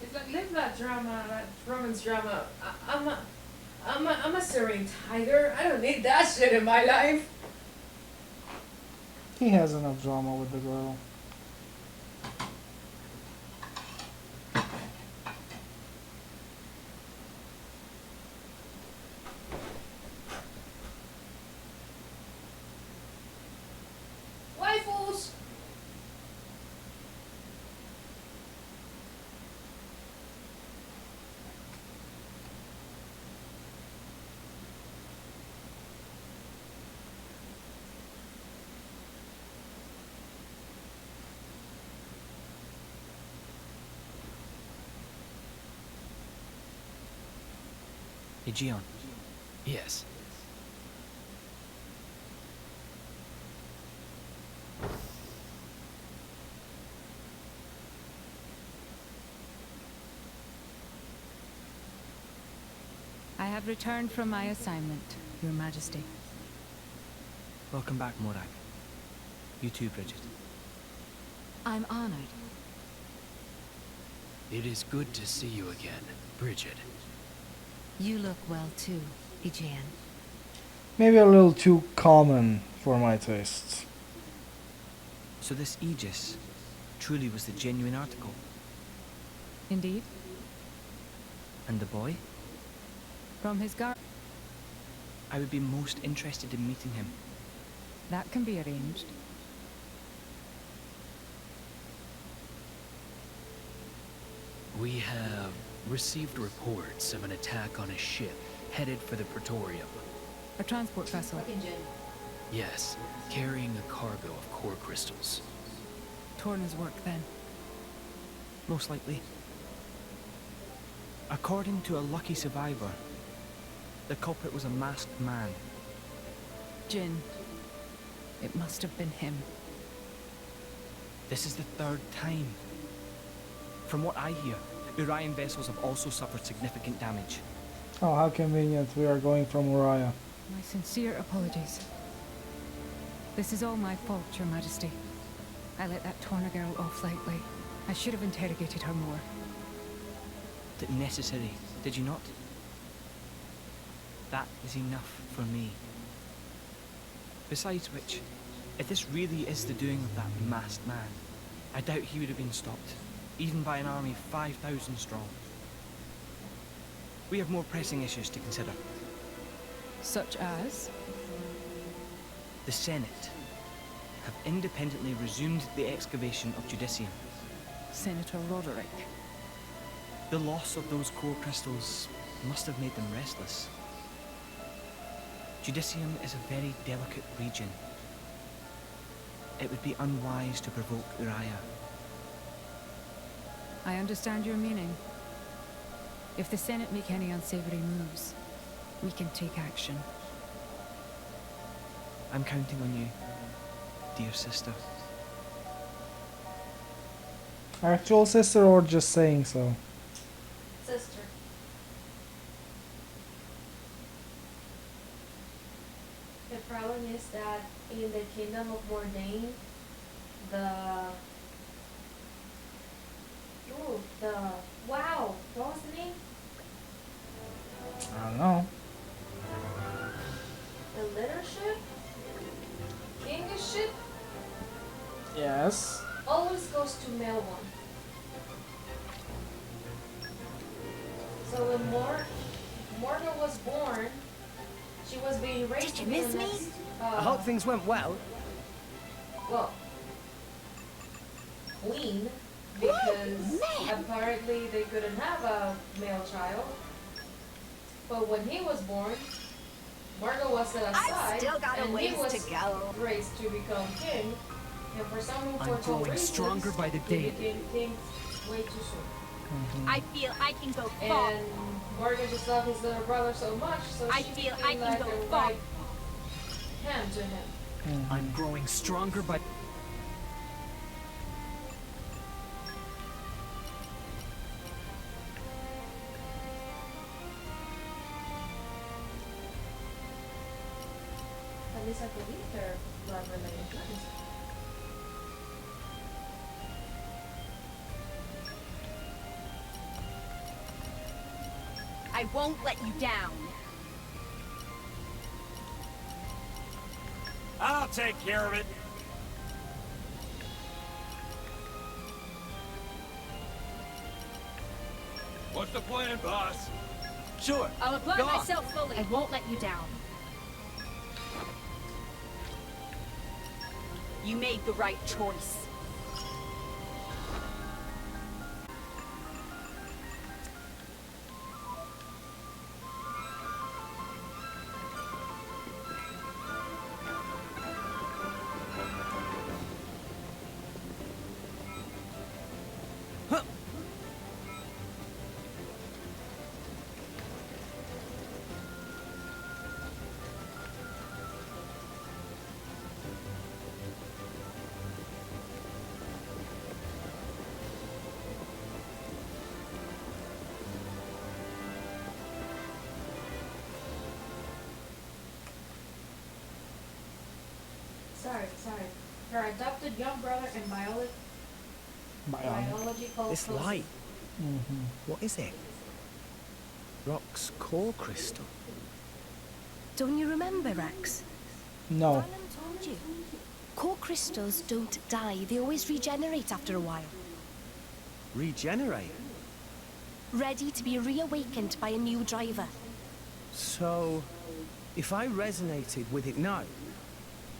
It's like, leave that drama, that romance drama. I'm a serene tiger. I don't need that shit in my life. He has enough drama with the girl. Waifus! Hey, Gion. Yes. I have returned from my assignment, Your Majesty. Welcome back, Morag. You too, Bridget. I'm honored. It is good to see you again, Bridget. You look well too, Ijean. Maybe a little too common for my tastes. So this Aegis truly was the genuine article? Indeed. And the boy? From his guard. I would be most interested in meeting him. That can be arranged. We have received reports of an attack on a ship headed for the Praetorium. A transport vessel. Yes, carrying a cargo of core crystals. Torna's work, then. Most likely. According to a lucky survivor, the culprit was a masked man. Jin. It must have been him. This is the third time. From what I hear, Urian vessels have also suffered significant damage. Oh, how convenient. We are going from Uriah. My sincere apologies. This is all my fault, Your Majesty. I let that Torna girl off lightly. I should have interrogated her more. Necessary, did you not? That is enough for me. Besides which, if this really is the doing of that masked man, I doubt he would have been stopped, even by an army 5,000 strong. We have more pressing issues to consider. Such as? The Senate have independently resumed the excavation of Judicium. Senator Roderick. The loss of those core crystals must have made them restless. Judicium is a very delicate region. It would be unwise to provoke Uriah. I understand your meaning. If the Senate make any unsavory moves, we can take action. I'm counting on you, dear sister. Actual sister or just saying so? Sister. The problem is that in the Kingdom of Mordain, wow, what was the name? I don't know. The leadership? Kingship? Yes. Always goes to male one. So when Morga was born, she was being raised Did you miss me? I hope things went well. Well, queen, because apparently they couldn't have a male child. But when he was born, Morga was set aside, still got a and ways he was to go. raised to become king. And for some I'm unfortunate growing reasons, stronger by the he day. became king way too soon. I feel I can go far. And Morgan just loved his little brother so much, so I she feel became I can like go a far. right hand to him. I'm growing stronger by... At least I believe they're blood related friends. I won't let you down. I'll take care of it. What's the plan, boss? Sure. I'll apply Go on. myself fully. I won't let you down. You made the right choice. sorry. Her adopted young brother and biological This cousin. light. Mm-hmm. What is it? Rock's core crystal. Don't you remember, Rex? No. Alan told you. Core crystals don't die. They always regenerate after a while. Regenerate? Ready to be reawakened by a new driver. So, if I resonated with it now,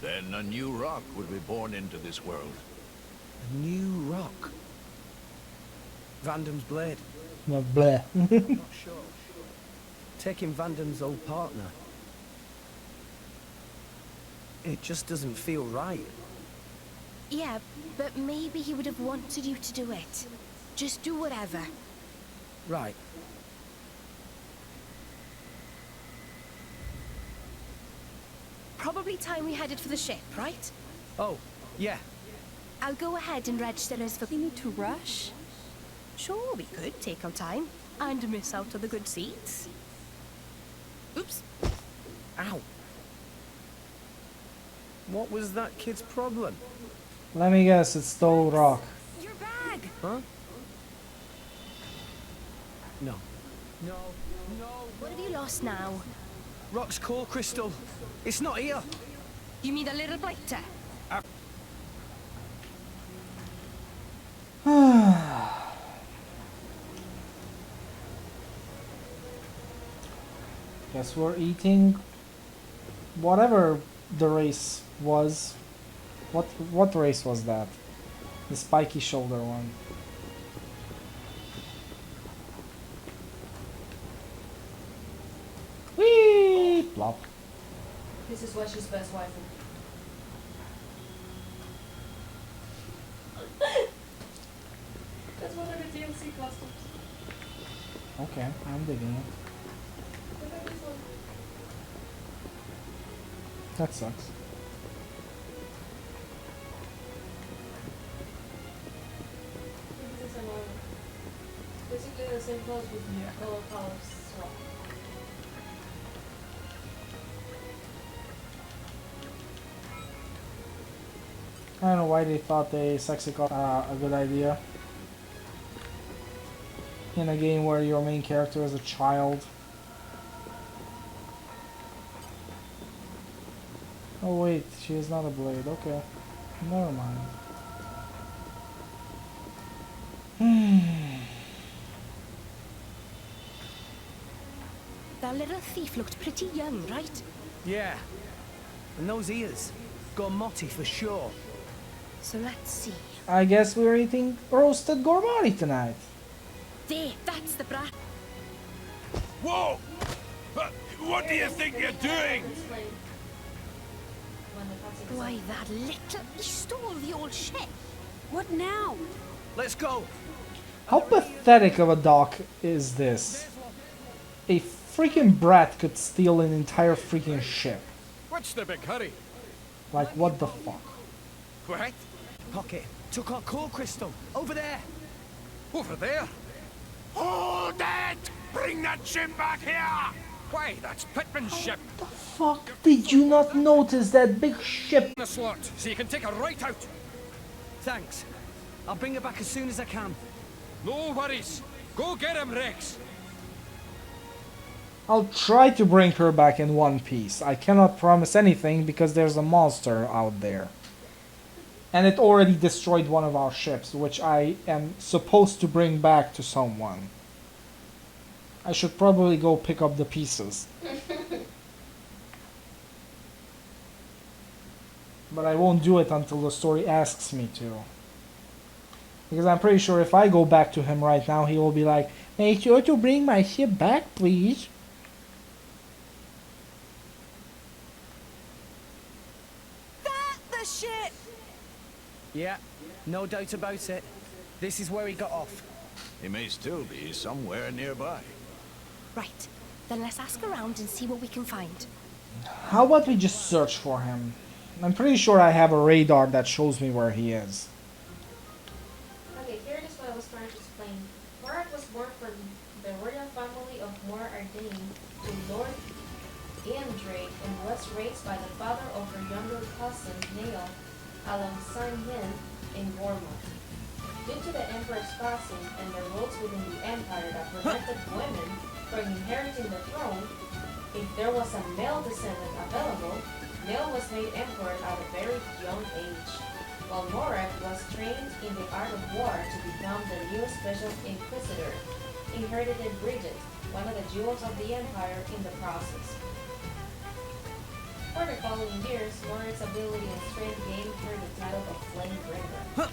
Then a new rock would be born into this world. a new rock. Vandam's blade. No, bleh. Not sure. Taking Vandam's old partner. It just doesn't feel right. Yeah, but maybe he would have wanted you to do it. Just do whatever. Right. Probably time we headed for the ship, right? Oh, yeah. I'll go ahead and register us for... We need to rush? Sure, we could take our time and miss out on the good seats. Oops. Ow. What was that kid's problem? Let me guess, it's stole rock. Your bag! Huh? No. No. No. What have you lost now? Rock's core crystal. It's not here. You mean the little blighter? Guess we're eating whatever the race was. What race was that? The spiky shoulder one. Whee! Plop. This is what she's best wife. That's one of the DLC costumes. Okay, I'm digging it. Look at this one. That sucks. This is another one. Basically the same clothes with color colors swap. I don't know why they thought the sexy car a good idea. In a game where your main character is a child. Oh wait, she is not a blade, okay. Never mind. That little thief looked pretty young, right? Yeah. And those ears. Gormotti for sure. So let's see. I guess we're eating roasted gourmati tonight. There, that's the brat. Whoa! What do you think you're doing? Why, that little... He stole the old ship. What now? Let's go. How pathetic of a dock is this? A freaking brat could steal an entire freaking ship. What's the big hurry? Like, what the fuck? What? Pocket. Took our core crystal. Over there. Over there? Hold it! Bring that ship back here! Why, that's Pittman's ship. The fuck did you not notice that big ship? In the slot, so you can take her right out. Thanks. I'll bring her back as soon as I can. No worries. Go get him, Rex. I'll try to bring her back in one piece. I cannot promise anything because there's a monster out there. And it already destroyed one of our ships, which I am supposed to bring back to someone. I should probably go pick up the pieces. But I won't do it until the story asks me to. Because I'm pretty sure if I go back to him right now, he will be like, "Make sure to bring my ship back, please." That the ship! Yeah, no doubt about it. This is where he got off. He may still be somewhere nearby. Right, then let's ask around and see what we can find. How about we just search for him? I'm pretty sure I have a radar that shows me where he is. Okay, here is what I was trying to explain. Merc was born from the royal family of Moor Ardain to Lord Iandrake and was raised by the father of her younger cousin, Neil, along Sanhin in Gorma. Due to the Emperor's passing and the rules within the Empire that prevented women from inheriting the throne, if there was a male descendant available, Neil was made Emperor at a very young age, while Morag was trained in the art of war to become the new Special Inquisitor, inherited Bridget, one of the jewels of the Empire, in the process. For the following years, Morag's ability and strength gained her the title of Flamebringer.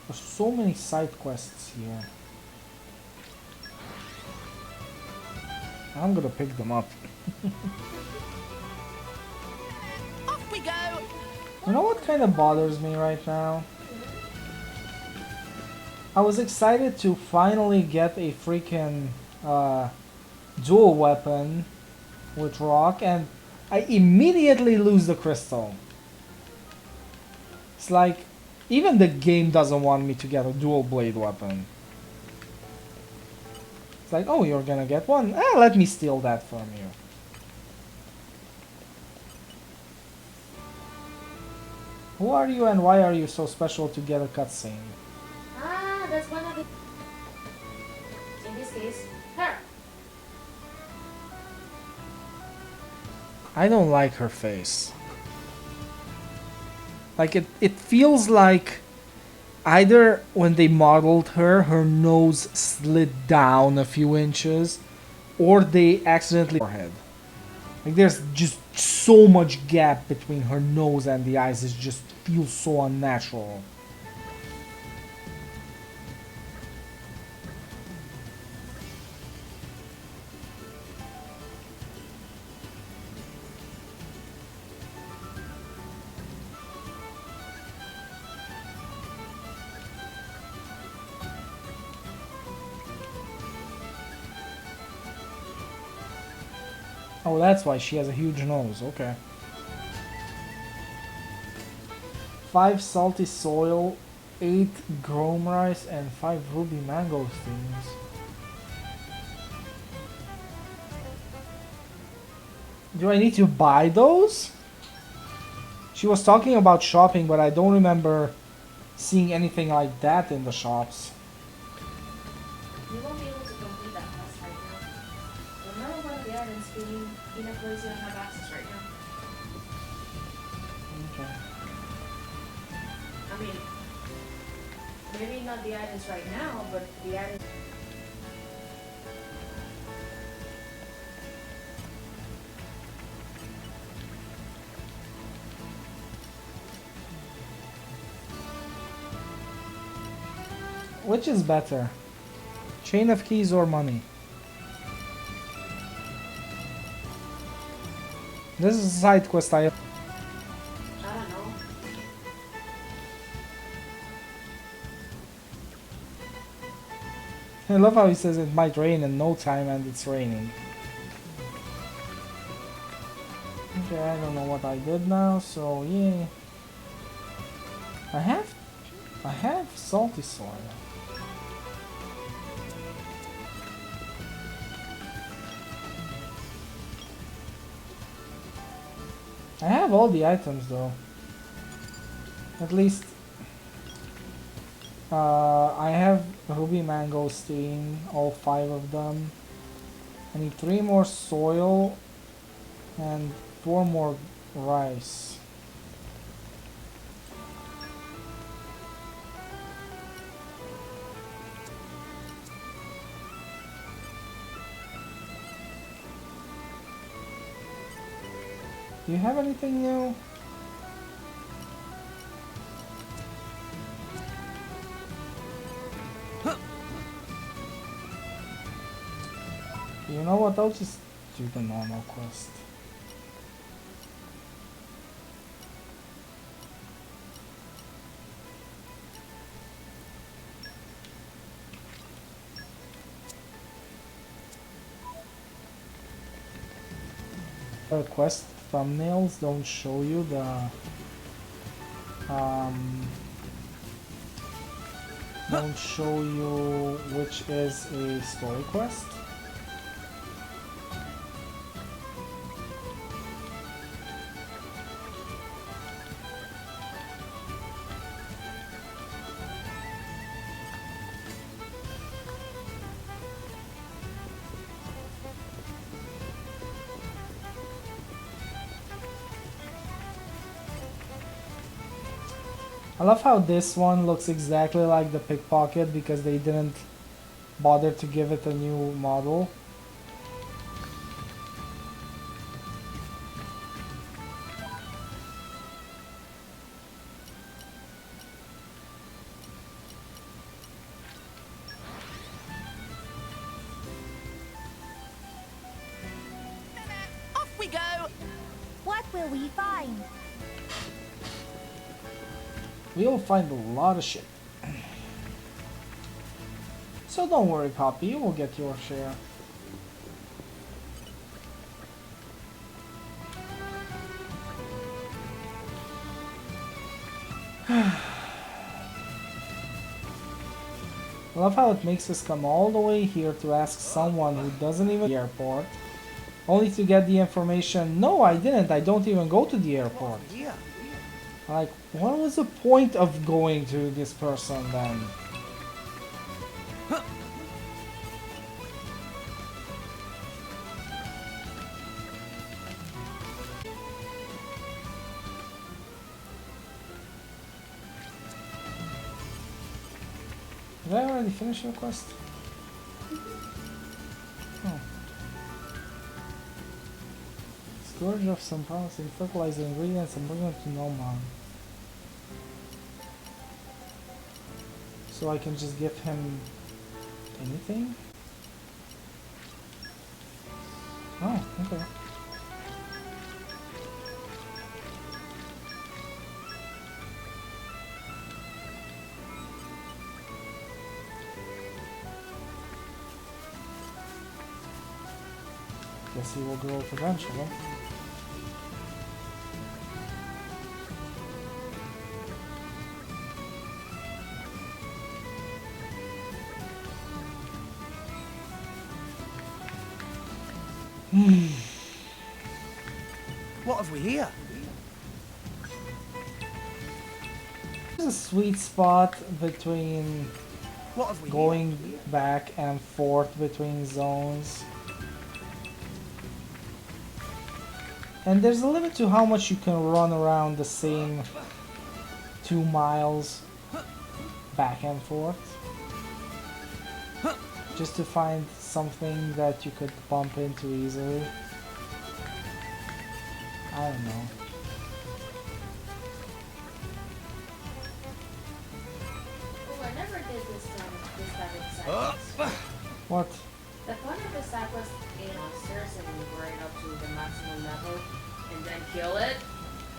There's so many side quests here. I'm gonna pick them up. Off we go! You know what kind of bothers me right now? I was excited to finally get a freaking dual weapon with Rock, and I immediately lose the crystal. It's like, even the game doesn't want me to get a dual blade weapon. It's like, oh, you're gonna get one? Let me steal that from you. Who are you and why are you so special to get a cutscene? Ah, that's one of the... In this case, her. I don't like her face. Like, it feels like either when they modeled her, her nose slid down a few inches, or they accidentally forehead. Like, there's just so much gap between her nose and the eyes. It just feels so unnatural. Oh, that's why she has a huge nose. Okay. 5 salty soil, 8 grome rice, and 5 ruby mangosteens. Do I need to buy those? She was talking about shopping, but I don't remember seeing anything like that in the shops. You won't be able to complete that task right now. Remember one of the items being in a place you don't have access right now. Okay. I mean, maybe not the items right now, but the items... Which is better? Chain of keys or money? This is a side quest I I don't know. I love how he says it might rain in no time and it's raining. Okay, I don't know what I did now, so yeah. I have salty soil. I have all the items though. At least I have ruby mangosteen, all 5 of them. I need 3 more soil and 4 more rice. Do you have anything new? You know what? I'll just do the normal quest. Quest thumbnails don't show you the don't show you which is a story quest. I love how this one looks exactly like the pickpocket because they didn't bother to give it a new model. Off we go! What will we find? We'll find a lot of shit. So don't worry, Poppy, you will get your share. I love how it makes us come all the way here to ask someone who doesn't even go to the airport, only to get the information, no, I didn't, I don't even go to the airport. Like, what was the point of going to this person then? Did I already finish your quest? Oh. Storage of some promising fertilizer ingredients and bring them to Noman. So I can just give him anything? Oh, okay. Guess he will grow up eventually. What have we here? There's a sweet spot between What have we going back and forth between zones. And there's a limit to how much you can run around the same 2 miles back and forth. Just to find something that you could bump into easily. I don't know. Oh, I never did this type of side What? The point of the side quest is upstairs and you grind up to the maximum level and then kill it,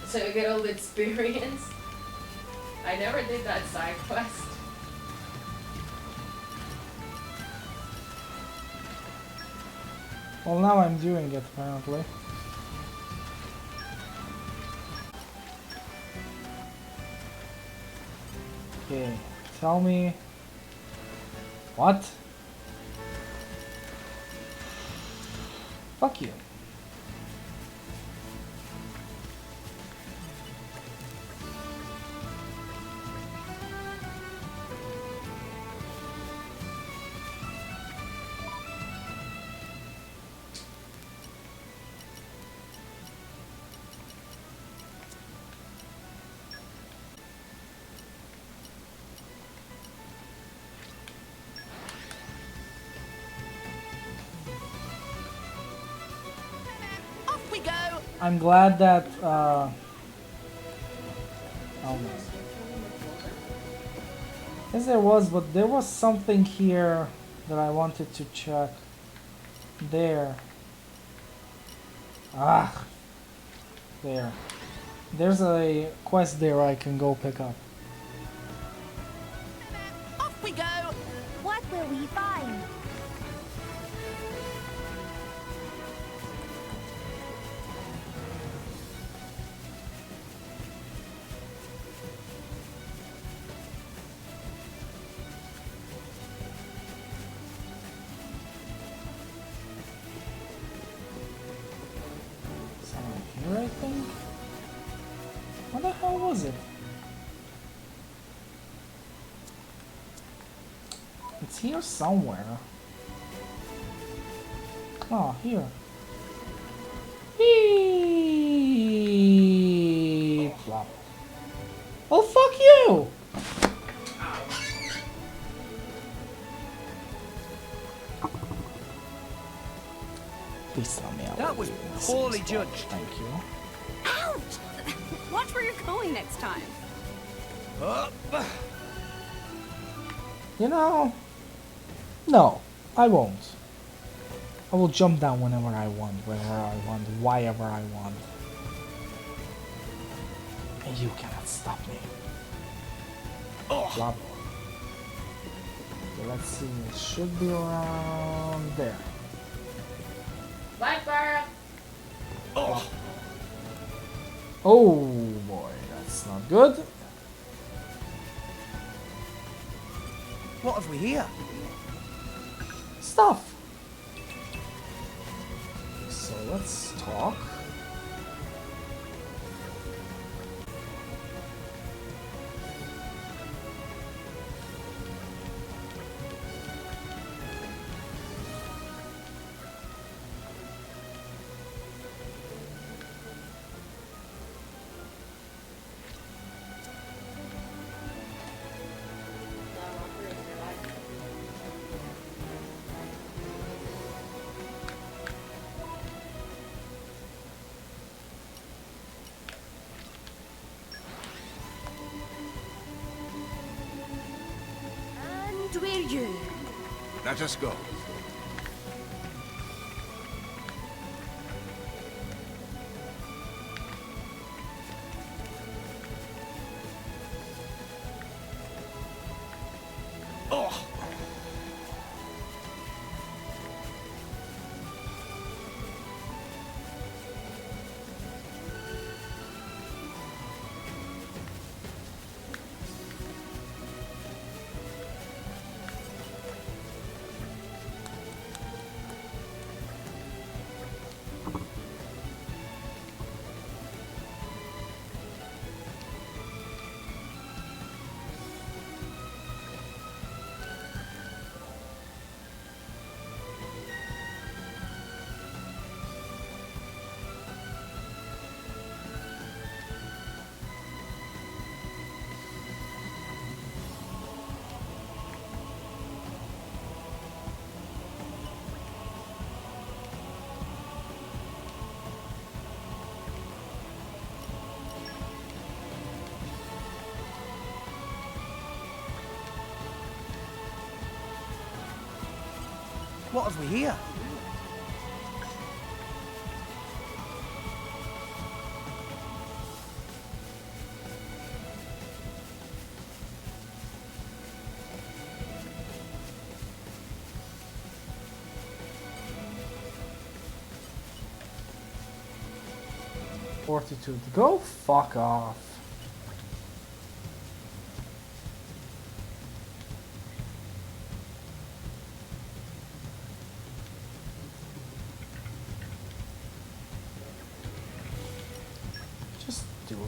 so you get all the experience. I never did that side quest. Well, now I'm doing it apparently. Okay, tell me what? Fuck you. I'm glad that oh no. Yes, there was, but there was something here that I wanted to check. There. Ah, there. There's a quest there I can go pick up. Off we go! What will we find? Somewhere here, I think? What the hell was it? It's here somewhere. Oh, here. Eee, plop. Oh, fuck you! Please tell me That was poorly judged. Thank you. Ouch! Watch where you're going next time. You know, no, I won't. I will jump down whenever I want, wherever I want, wherever I want. And you cannot stop me. Flop. Okay, let's see, it should be around there. Viper! Oh boy, that's not good. What have we here? Stuff. So let's talk. And we're you. Let us go. What have we here? Fortitude. Go fuck off. Just do it.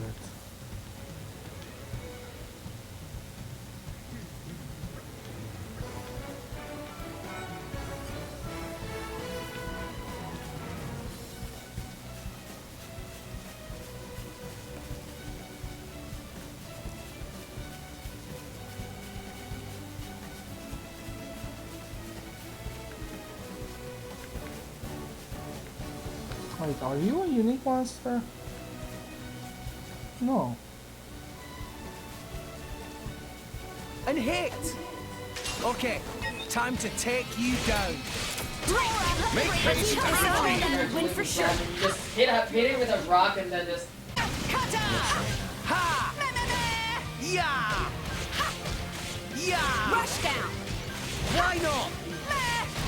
Wait, are you a unique monster? No. And hit! Okay, time to take you down. Make haste and win for sure. Just hit it with a rock and then just. Ha! Yeah! Yeah! Rush down. Why not?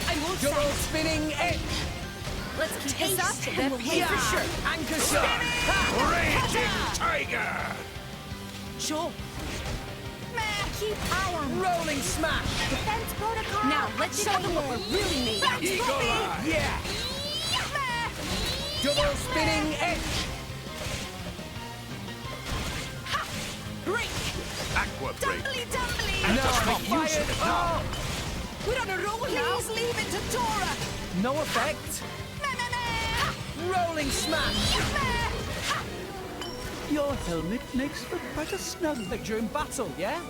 I won't Double say. spinning edge. Let's keep this up and we'll win Yeah! for sure. Anchor shot. Raging Tiger! Sure. Keep eye on. Rolling smash. Defense protocol. Now let's show them what we're really made of. Eagle Eye! Yeah! Double spinning edge. Break. Aqua Break! Dumbly dumbly. No, I'm fired. Oh, We're on a roll now. Please leave it to Dora. no effect. Rolling smash. Your helmet makes for quite a snug. Like during battle, yeah?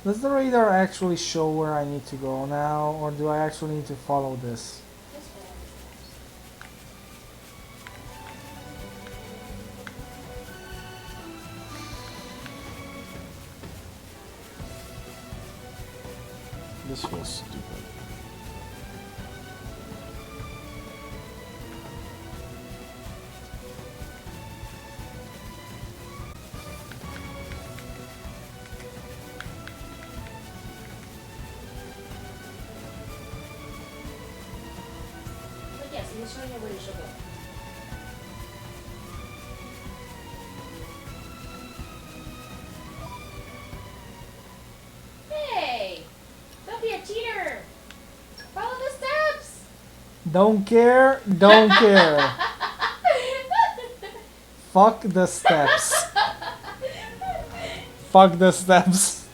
Does the radar actually show where I need to go now, or do I actually need to follow this? This feels stupid. But yes, he's showing you where you should go. Hey! Don't be a cheater! Follow the steps! Don't care, don't care. Fuck the steps. Fuck the steps.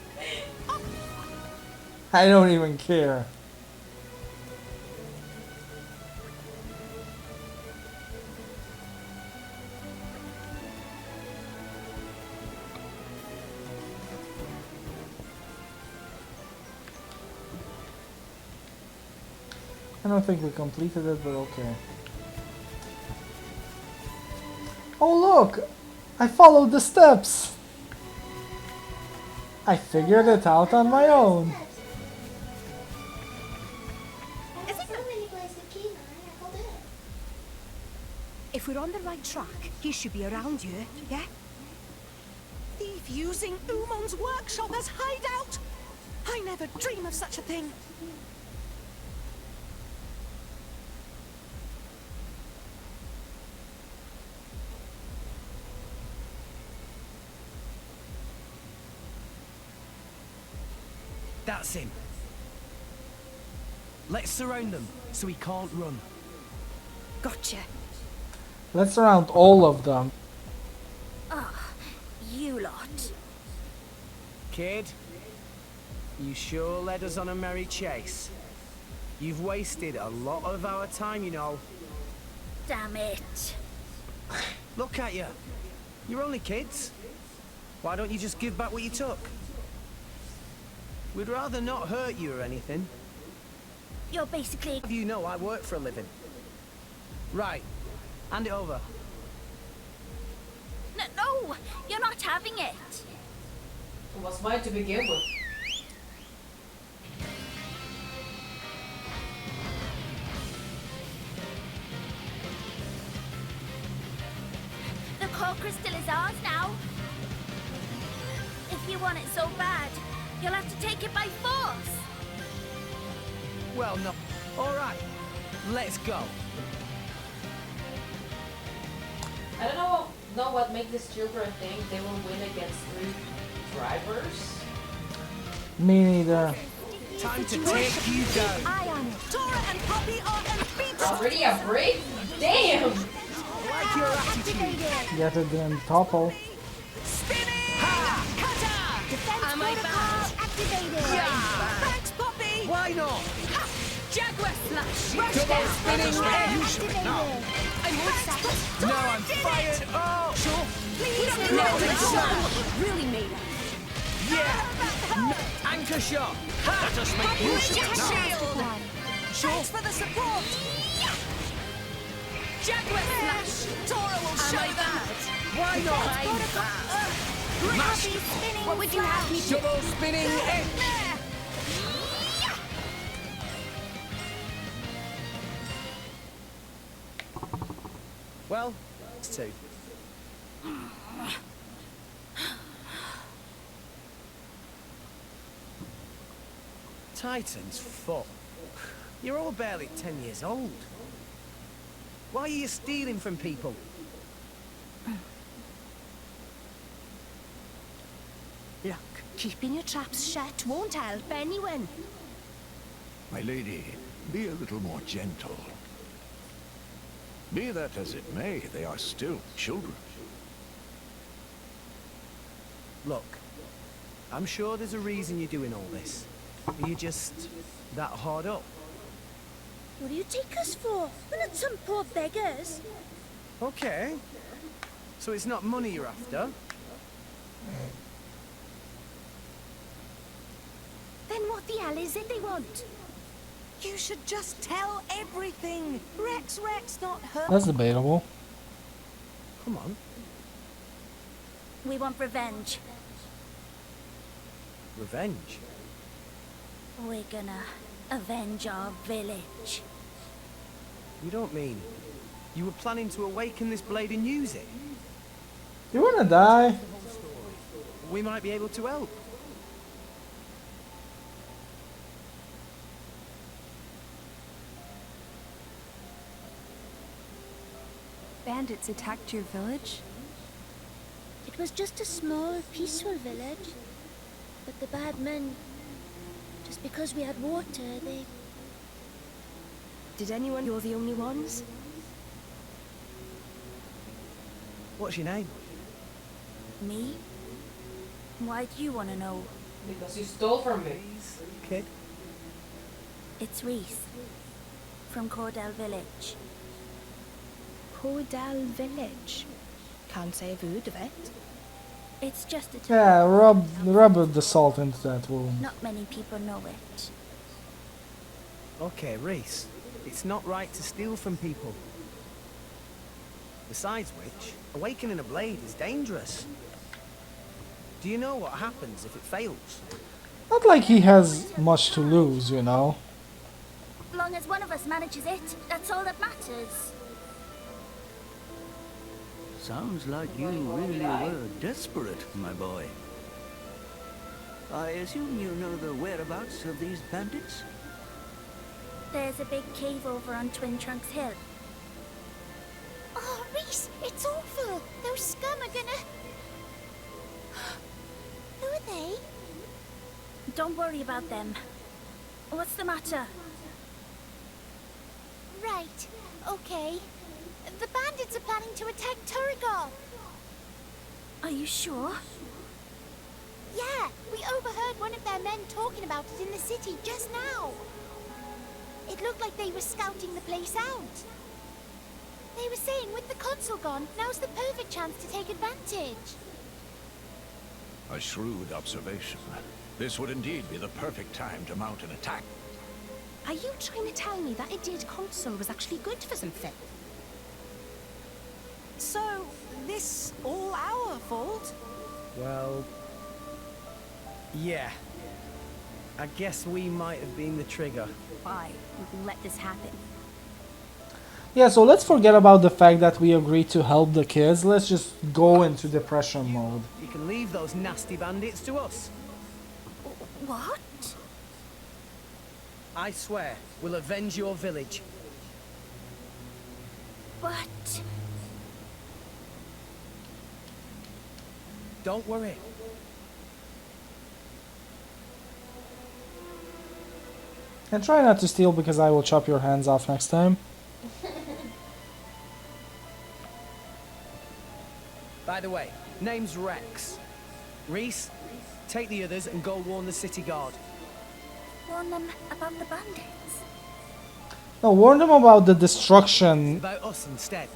I don't even care. I don't think we completed it, but okay. Oh look! I followed the steps! I figured it out on my own. If we're on the right track, he should be around here, yeah? Thief using Umon's workshop as hideout? I never dream of such a thing. That's him. Let's surround them so he can't run. Gotcha. Let's surround all of them. Ah, you lot. Kid, you sure led us on a merry chase. You've wasted a lot of our time, you know. Damn it. Look at you. You're only kids. Why don't you just give back what you took? We'd rather not hurt you or anything. You're basically... You know I work for a living. Right. Hand it over. No, you're not having it. It was mine to begin with. The core crystal is ours now. If you want it so bad, you'll have to take it by force. Well, no. All right. Let's go. I don't know what makes these children think they will win against 3 drivers. Me neither. Time to take you down. Eye on it. Tora and Poppy are unbeatable. Already a break? Damn! Like your attitude. Yet it didn't topple. Defense protocol activated. Yeah. Thanks, Poppy. Why not? Jaguar slash. Double spinning edge. I'm No, I'm fired. Oh, sure. Please, Now Rolling let's show them smash. what we're really made of. Yeah. Anchor shot. Ha. Let us make use of it now. Shield. Thanks for the support! Jaguar Flash! Tora will show that! Why not? What would you have me do? Double spinning edge! Well, it's two. Titan's full. You're all barely 10 years old. Why are you stealing from people? Look, keeping your traps shut won't help anyone. My lady, be a little more gentle. Be that as it may, they are still children. Look, I'm sure there's a reason you're doing all this. Are you just that hard up? What do you take us for? We're not some poor beggars. Okay. So it's not money you're after? Then what the hell is it they want? You should just tell everything. Rex, not her. That's debatable. Come on. We want revenge. Revenge? We're gonna avenge our village. You don't mean you were planning to awaken this blade and use it? You wanna die? We might be able to help. Bandits attacked your village? It was just a small, peaceful village. But the bad men, just because we had water, they... Did anyone? You're the only ones? What's your name? Me? Why do you want to know? Because you stole from me. Kid? It's Reese. From Cordell Village. Cordell Village. Can't say I've heard of it. It's just a town. Yeah, rub the salt into that wound. Not many people know it. Okay, Reese. It's not right to steal from people. Besides which, awakening a blade is dangerous. Do you know what happens if it fails? Not like he has much to lose, you know. Long as one of us manages it, that's all that matters. Sounds like you really were desperate, my boy. I assume you know the whereabouts of these bandits? There's a big cave over on Twin Trunks Hill. Oh, Reese, it's awful. Those scum are gonna... Who are they? Don't worry about them. What's the matter? Right, okay. The bandits are planning to attack Turrigal. Are you sure? Yeah, we overheard one of their men talking about it in the city just now. It looked like they were scouting the place out. They were saying with the console gone, now's the perfect chance to take advantage. A shrewd observation. This would indeed be the perfect time to mount an attack. Are you trying to tell me that idiot console was actually good for something? So, this all our fault? Well... yeah. I guess we might have been the trigger. Why would we let this happen? Yeah, so let's forget about the fact that we agreed to help the kids. Let's just go into depression mode. You can leave those nasty bandits to us. What? I swear, we'll avenge your village. But... Don't worry. And try not to steal because I will chop your hands off next time. By the way, name's Rex. Reese, take the others and go warn the city guard. Warn them about the bandits. No, warn them about the destruction. About us instead.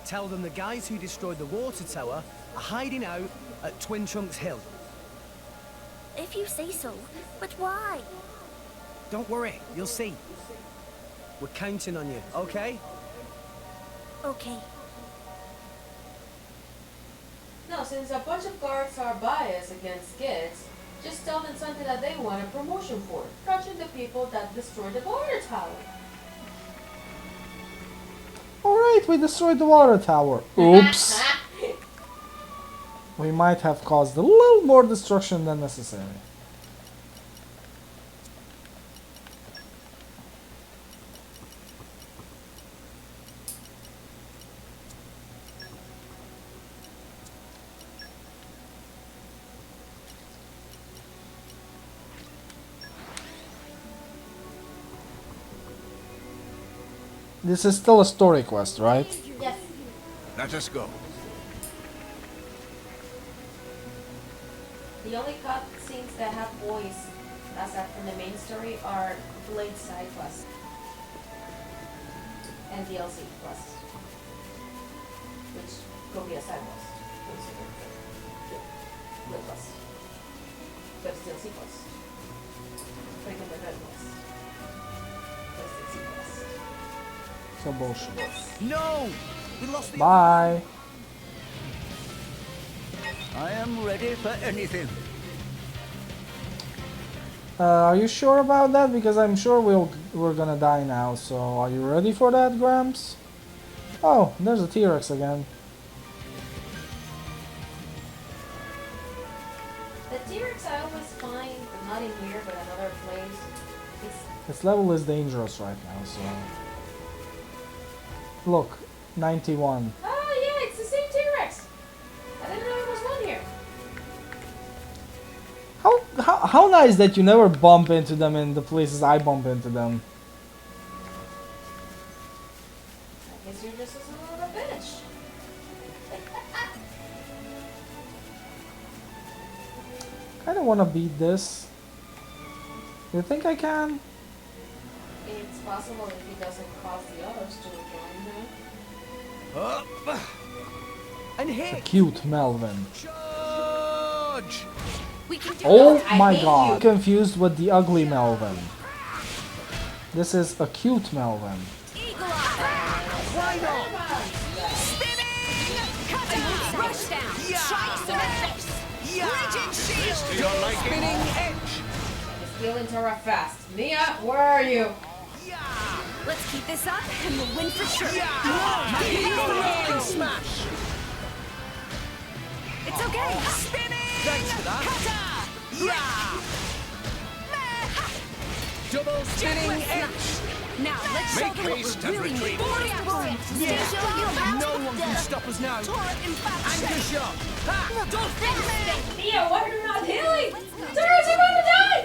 Tell them the guys who destroyed the water tower are hiding out at Twin Trunks Hill. If you say so, but why? Don't worry, you'll see. We're counting on you, okay? Okay. Now, since a bunch of guards are biased against kids, just tell them something that they want a promotion for. Catching the people that destroyed the water tower. Alright, we destroyed the water tower. Oops. We might have caused a little more destruction than necessary. This is still a story quest, right? Yes. Let us go. The only cutscenes that have voice aside from the main story are Blade side quests and DLC quests, which could be a side quest. Yeah, Blade quest, but it's DLC quest. Breaking the Red quest, but it's DLC quest. So bullshit. No! We lost the... Bye. I am ready for anything. Are you sure about that? Because I'm sure we're gonna die now. So are you ready for that, Gramps? Oh, there's a T-Rex again. The T-Rex I always find, not in here, but another place. Its level is dangerous right now. So look, 91. Oh yeah, it's the same T-Rex. I didn't know there was one here. How nice that you never bump into them in the places I bump into them. I guess you're just a son of a bitch. Kinda wanna beat this. You think I can? It's possible if he doesn't cause the others to join him. Up and The hit. cute Melvin. Charge! We can do Oh it. my god. Confused with the ugly Melvin. This is a cute Melvin. Why not? Rush down. Strikes to the face. Rigid shield. To your liking. Spinning edge. It's feeling Tora fast. Mia, where are you? Let's keep this up and we'll win for sure. Rolling smash. It's okay. Spinning. Thanks for that. Double spinning edge. Now let's show Make them what haste we're and really retreat. made for. No one can stop us now. Anchor shot. Ha! Mia, why are you not healing? Tora's about to die!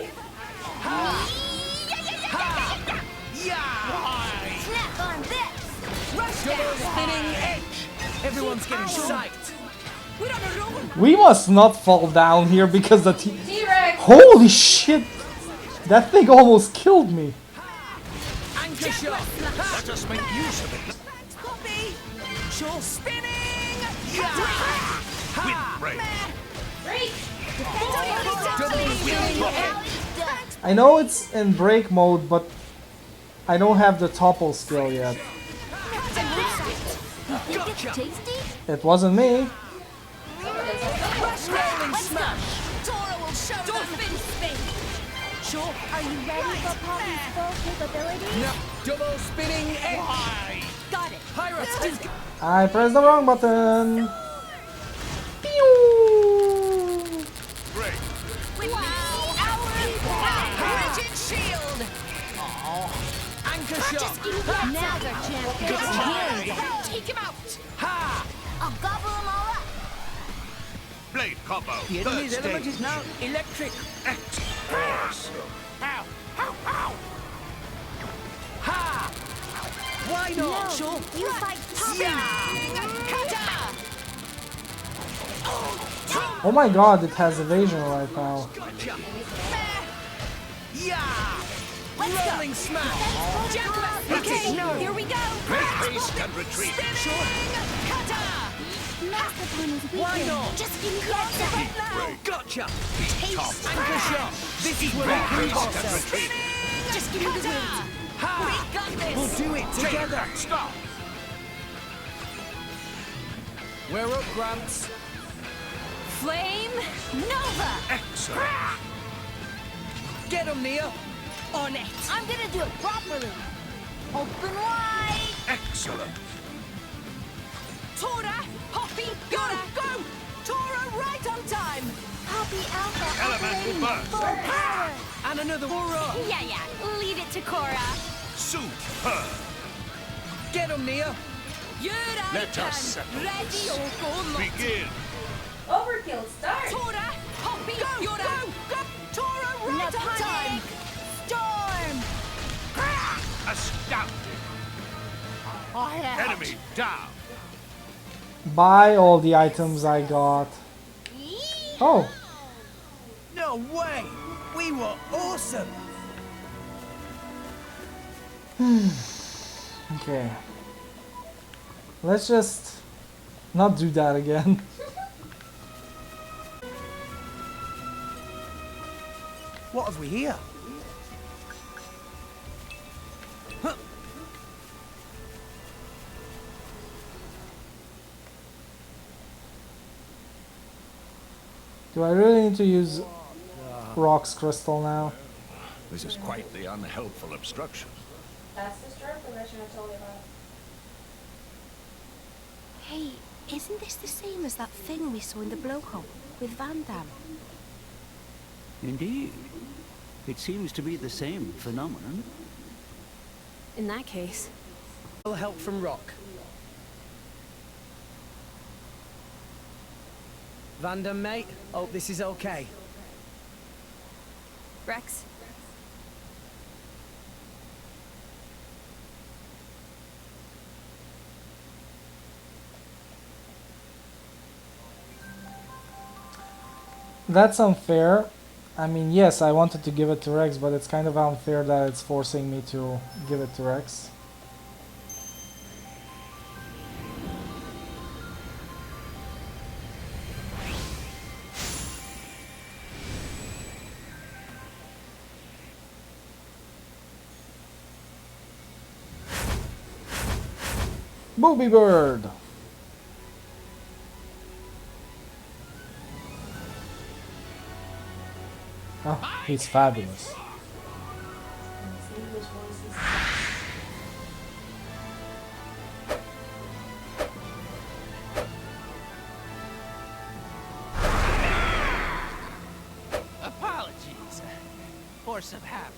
Snap on this. Double spinning edge. Everyone's getting psyched. We must not fall down here because the T-Rex! Holy shit! That thing almost killed me. Anchor shot. Let us make use of it. Sure spinning. With break. Double spinning edge. I know it's in break mode, but I don't have the topple skill yet. Gotcha. It wasn't me. Rolling smash. Tora will show Dolphin spin. Sure. Are you ready for Poppy's full capabilities? No. Double spinning edge. Got it. Pirates. I pressed the wrong button. Pew! Break. Rigid shield. Anchor shot. Now they're champions. Take him out. Ha! I'll gobble them all up. Blade combo. The Third enemy's element stage. is now electric. X force. Ow! Ow! Ow! Ha! Why not? Sure. You fight Poppy. Oh my god, it has evasion right now. Gotcha. Yeah! Rolling smash. Okay, here we go. Make haste and retreat. Why not? Just give me that Gotcha. Top. Anchor shot. This is where Make I prove haste and myself. retreat. Give me the wind. We got this. We'll do it together. Stop! We're up, Gramps. Flame Nova! Excellent! Get him, Nia. On it. I'm gonna do it properly. Open wide. Excellent! Tora, Poppy, go, go. Tora, right on time. Poppy Alpha Elemental operating burst. full power. And another hurrah. Yeah, leave it to Cora. Superb! Get him, Nia. Here I Let can. us settle Ready this. or go not. Begin! Overkill, start! Tora, Poppy, go, go. Tora, right No on time. panic. Storm. Astounding! Enemy down! Buy all the items I got. Oh, No way. We were awesome. okay. Let's just not do that again. What have we here? Huh. Do I really need to use Rock's crystal now? This is quite the unhelpful obstruction. That's the storm progression I told you about. Hey, isn't this the same as that thing we saw in the blowhole with Van Damme? Indeed. It seems to be the same phenomenon. In that case, Little help from Rock. Vandam, mate. Hope this is okay. Rex, That's unfair. I mean, yes, I wanted to give it to Rex, but it's kind of unfair that it's forcing me to give it to Rex. Booby Bird! Oh, he's fabulous. English voices. Apologies. Force of habit.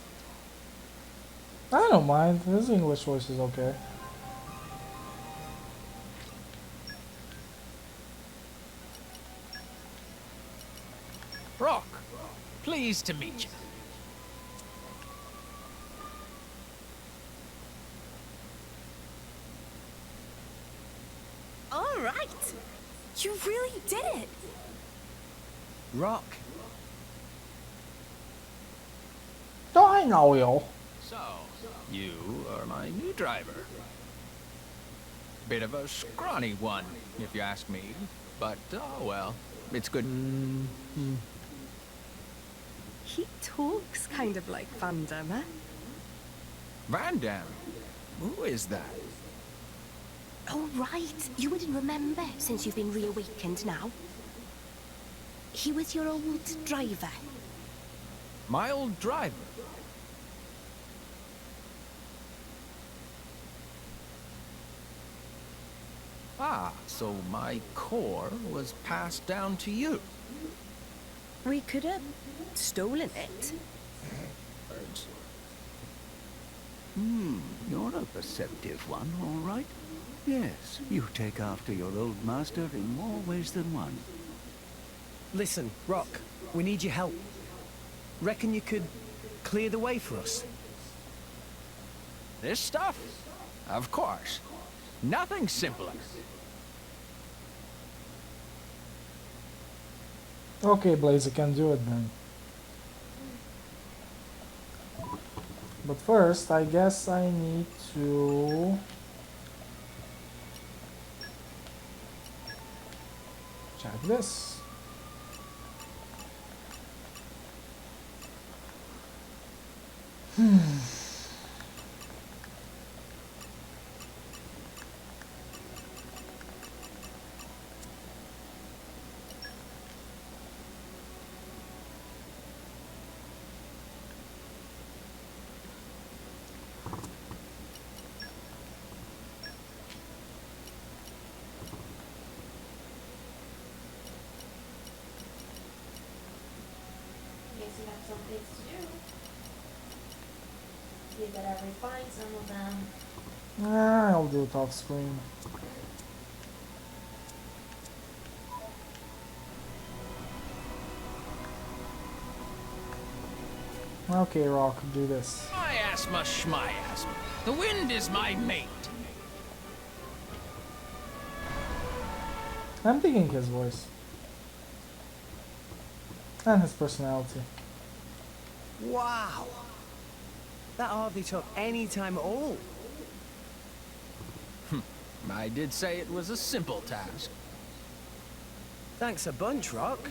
I don't mind. His English voice is okay. Rock, pleased to meet you. All right. You really did it. Rock. Oh, I know you. So, you are my new driver. Bit of a scrawny one, if you ask me. But, oh well, it's good. He talks kind of like Van Damme, eh? Van Damme? Who is that? Oh, right. You wouldn't remember since you've been reawakened now. He was your old driver. My old driver. Ah, so my core was passed down to you. We could have stolen it. You're a perceptive one, all right. Yes, you take after your old master in more ways than one. Listen, Rock, we need your help. Reckon you could clear the way for us? This stuff? Of course. Nothing simpler. Okay, Blaze, I can do it then. But first, I guess I need to check this. guess you have some things to do. You gotta refine some of them. I'll do it off screen. Okay, Rock, do this. My asthma, schmy asthma. The wind is my mate. I'm digging his voice. And his personality. Wow! That hardly took any time at all. I did say it was a simple task. Thanks a bunch, Rock.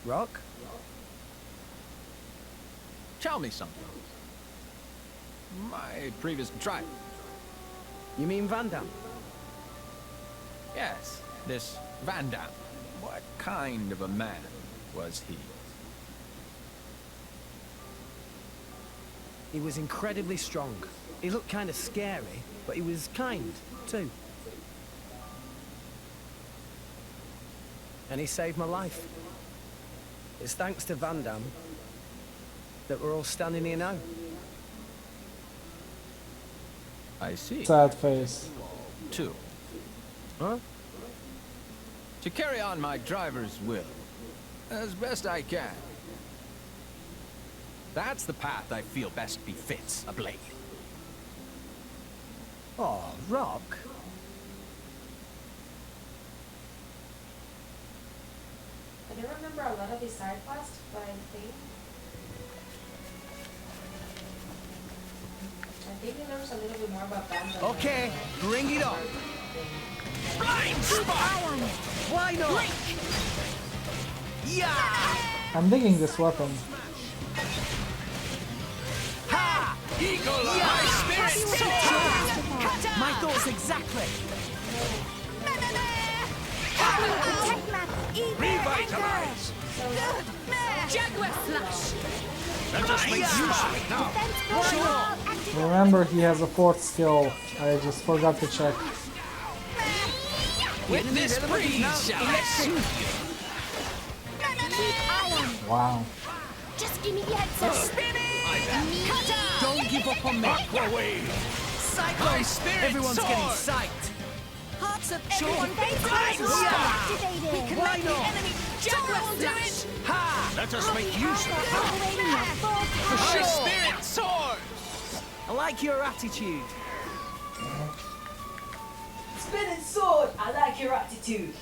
Rock? Tell me something. My previous driver. You mean Van Damme? Yes, this Van Damme. What kind of a man was he? He was incredibly strong. He looked kind of scary, but he was kind, too. And he saved my life. It's thanks to Van Damme that we're all standing here now. I see. Sad face. Two. Huh? To carry on my driver's will, as best I can. That's the path I feel best befits a blade. Oh, Rock. I don't remember a lot of his side quests, but I think he knows a little bit more about Bandai. Okay, bring it on. Blind spot! Why not? Yeah! I'm digging this weapon. Ha! Eagle Yeah! High Spirit! My thoughts exactly. Revitalize! Jaguar slash! Let us make use of it now! Why not? Remember, he has a fourth skill. I just forgot to check. With this breeze, shall I soothe you? Wow. Just give me the headset. Don't give up on me. Aqua wave! Cyclone! My spirit Everyone's soar! getting psyched. Hearts of Sure. everyone Activated. We can Why make the not? enemy Jaguar slash. Ha! Let us make use of it now! Activating my full For My sure. spirit soars! I like your attitude. Spinning sword! I like your attitude.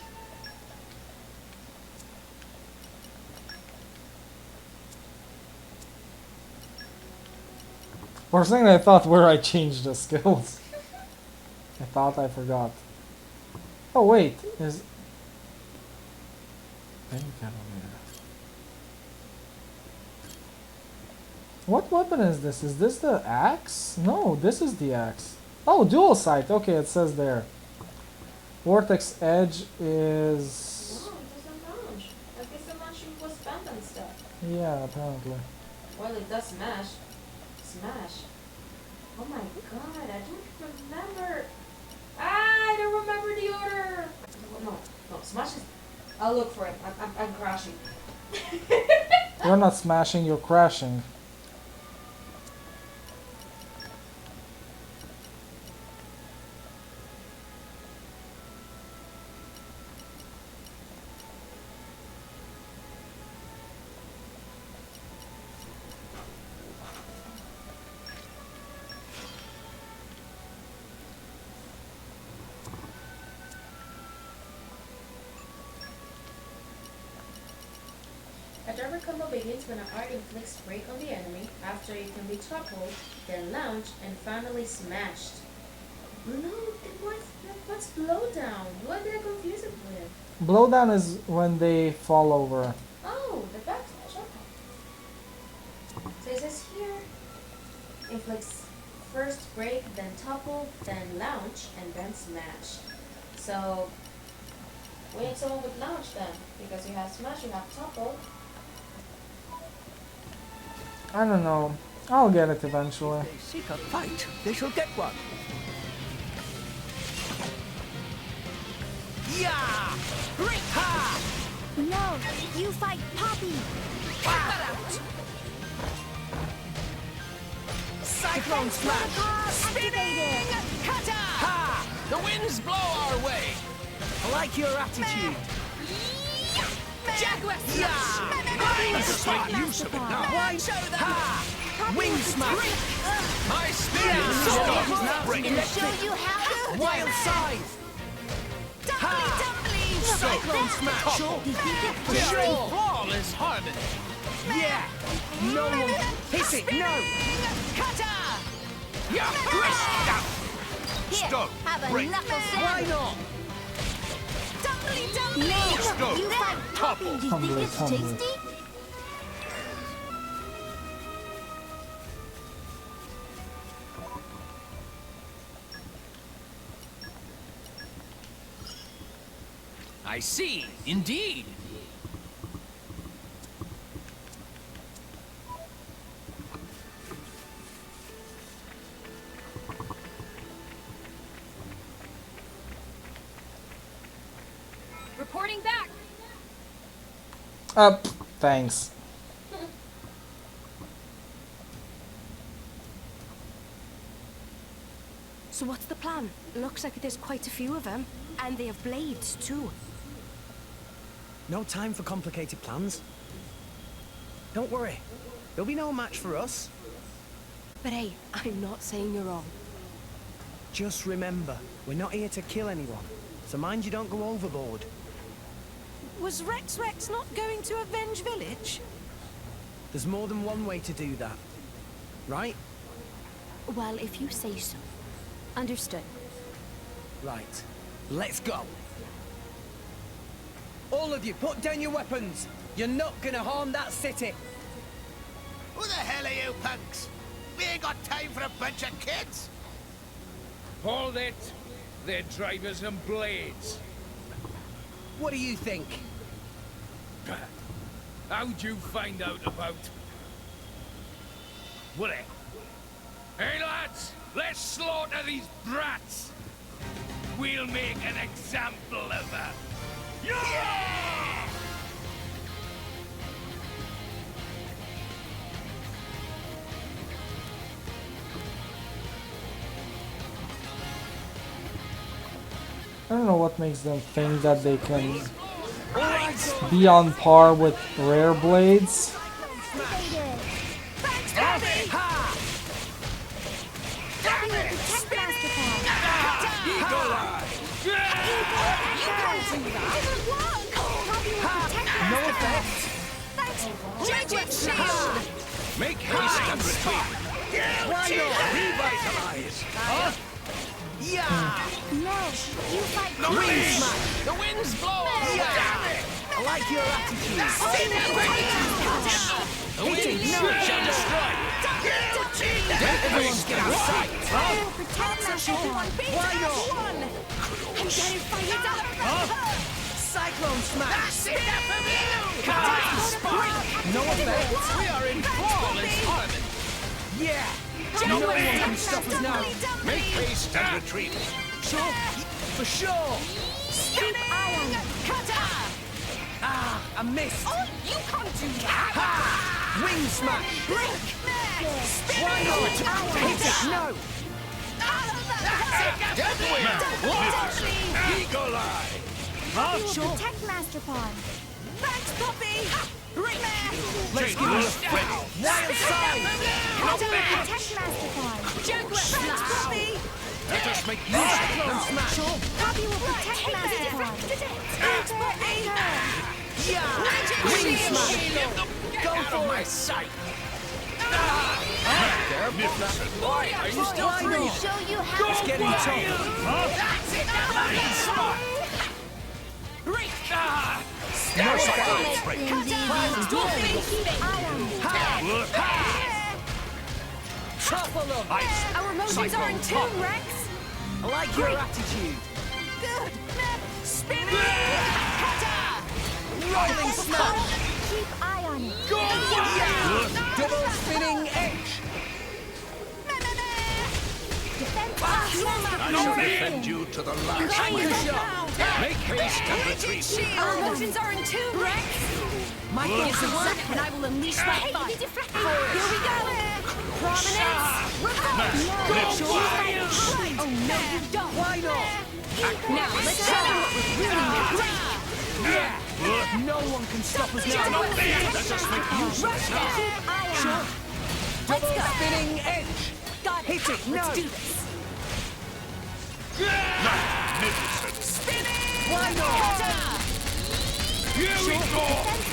For a second I thought where I changed the skills. I thought I forgot. Oh wait, is... What weapon is this? Is this the axe? No, this is the axe. Oh, dual sight. Okay, it says there. Vortex Edge is... No, it doesn't launch. I guess the launching was banned and stuff. Yeah, apparently. Well, it does smash. Smash. Oh my god, I don't remember. I don't remember the order. No, smash is... I'll look for it. I'm crashing. You're not smashing, you're crashing. A driver combo begins when an art inflicts break on the enemy, after it can be toppled, then launched, and finally smashed. No, what's blowdown? What did I confuse it with? Blowdown is when they fall over. Oh, the backsmash, okay. So it says here, inflicts first break, then topple, then launch, and then smash. So, we need someone with launch then, because you have smash, you have topple. I don't know. I'll get it eventually. If they seek a fight, they shall get one. Yeah! Ha! No, you fight Poppy. Cyclone Smash! Spinning! Cutter! Ha! The winds blow our way. I like your attitude. Jaguar Let's make use of it now. Why show them? Ha! Wing Smash! My spirit Stop is now! Show you how. Wild Scythe! Cyclone Smash! Pure flawless harmony! Yeah! No one... Hit it! No! Yeah, Here, Stop. have a Break. knuckle Why sandwich. not? No, you find Poppy. You think Humbly, it's humbly. tasty? I see, indeed. Reporting back. Up. Thanks. So what's the plan? Looks like there's quite a few of them. And they have blades, too. No time for complicated plans. Don't worry. There'll be no match for us. But hey, I'm not saying you're wrong. Just remember, we're not here to kill anyone. So mind you don't go overboard. Was Rex not going to avenge Village? There's more than one way to do that. Right? Well, if you say so. Understood. Right. Let's go. All of you, put down your weapons. You're not gonna harm that city. Who the hell are you punks? We ain't got time for a bunch of kids. Hold it. They're drivers and blades. What do you think? How'd you find out about... Willie? Hey lads, let's slaughter these brats. We'll make an example of her. Yeah! I don't know what makes them think that they can be on par with rare blades. No effect. Make haste and retreat. Why not? Revitalize. Yeah! No, you fight Wing Smash! The winds blow our way. I like your attitude. The winds shall destroy. Everyone's getting outside. Why not? I'm getting fired up. Cyclone Smash! Spark. No effect. We are in flawless harmony. Yeah! No one can stop us now. Make haste and retreat. Sure. For sure. Keep eye on it. Ah, I missed. Oh, you can't do that! Wing Smash! Why not? Hit it! No! Eagle Eye. Sure. Protect Master Pawn. Thanks, Poppy! Let's give it a ready. Wild Side! Protect Master Pawn. Thanks, Poppy! Let us make use of it Cyclone now. Smash! Poppy will protect Master Pawn. Thanks, Poppy! Yeah! Wing Smash! Go for my sight. Boy, are you still Why breathing? not? Show you how. It's getting tough. That's it. Smart. No effect. Topple them! Our emotions are in tune, Rex! I like your attitude. Good! Spinning! Rolling Smash! Keep eye on it. Yeah! Double spinning edge! Defense I shall defend you to the last. Anchor shot! Make haste and retreat. Our emotions are in tune, Rex! My thoughts are one, and I will unleash my fire. Here we go! Prominence! Oh, no, you don't! Why not? Now, let's show them what we're really made of. Yeah! No one can stop us now. Let us make use of it now. Sure. Double spinning edge. Got it! Hit it, no. Let's do this! Magnificent. Why not? Here we go.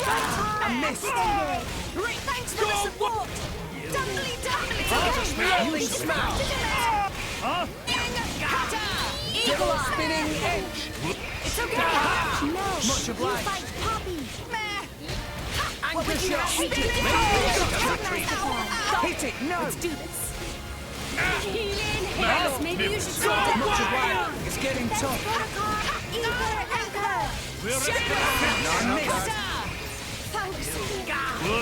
I missed. Great, thanks for the support! Tumbly, tumbly! Lovely smell. Double spinning edge. It's okay! No, Much you obliged. fight Poppy. Anchor shot. Hit it, no. Let's do this! Healing hands! Maybe you should slow down! Much obliged. It's getting tough. Thanks!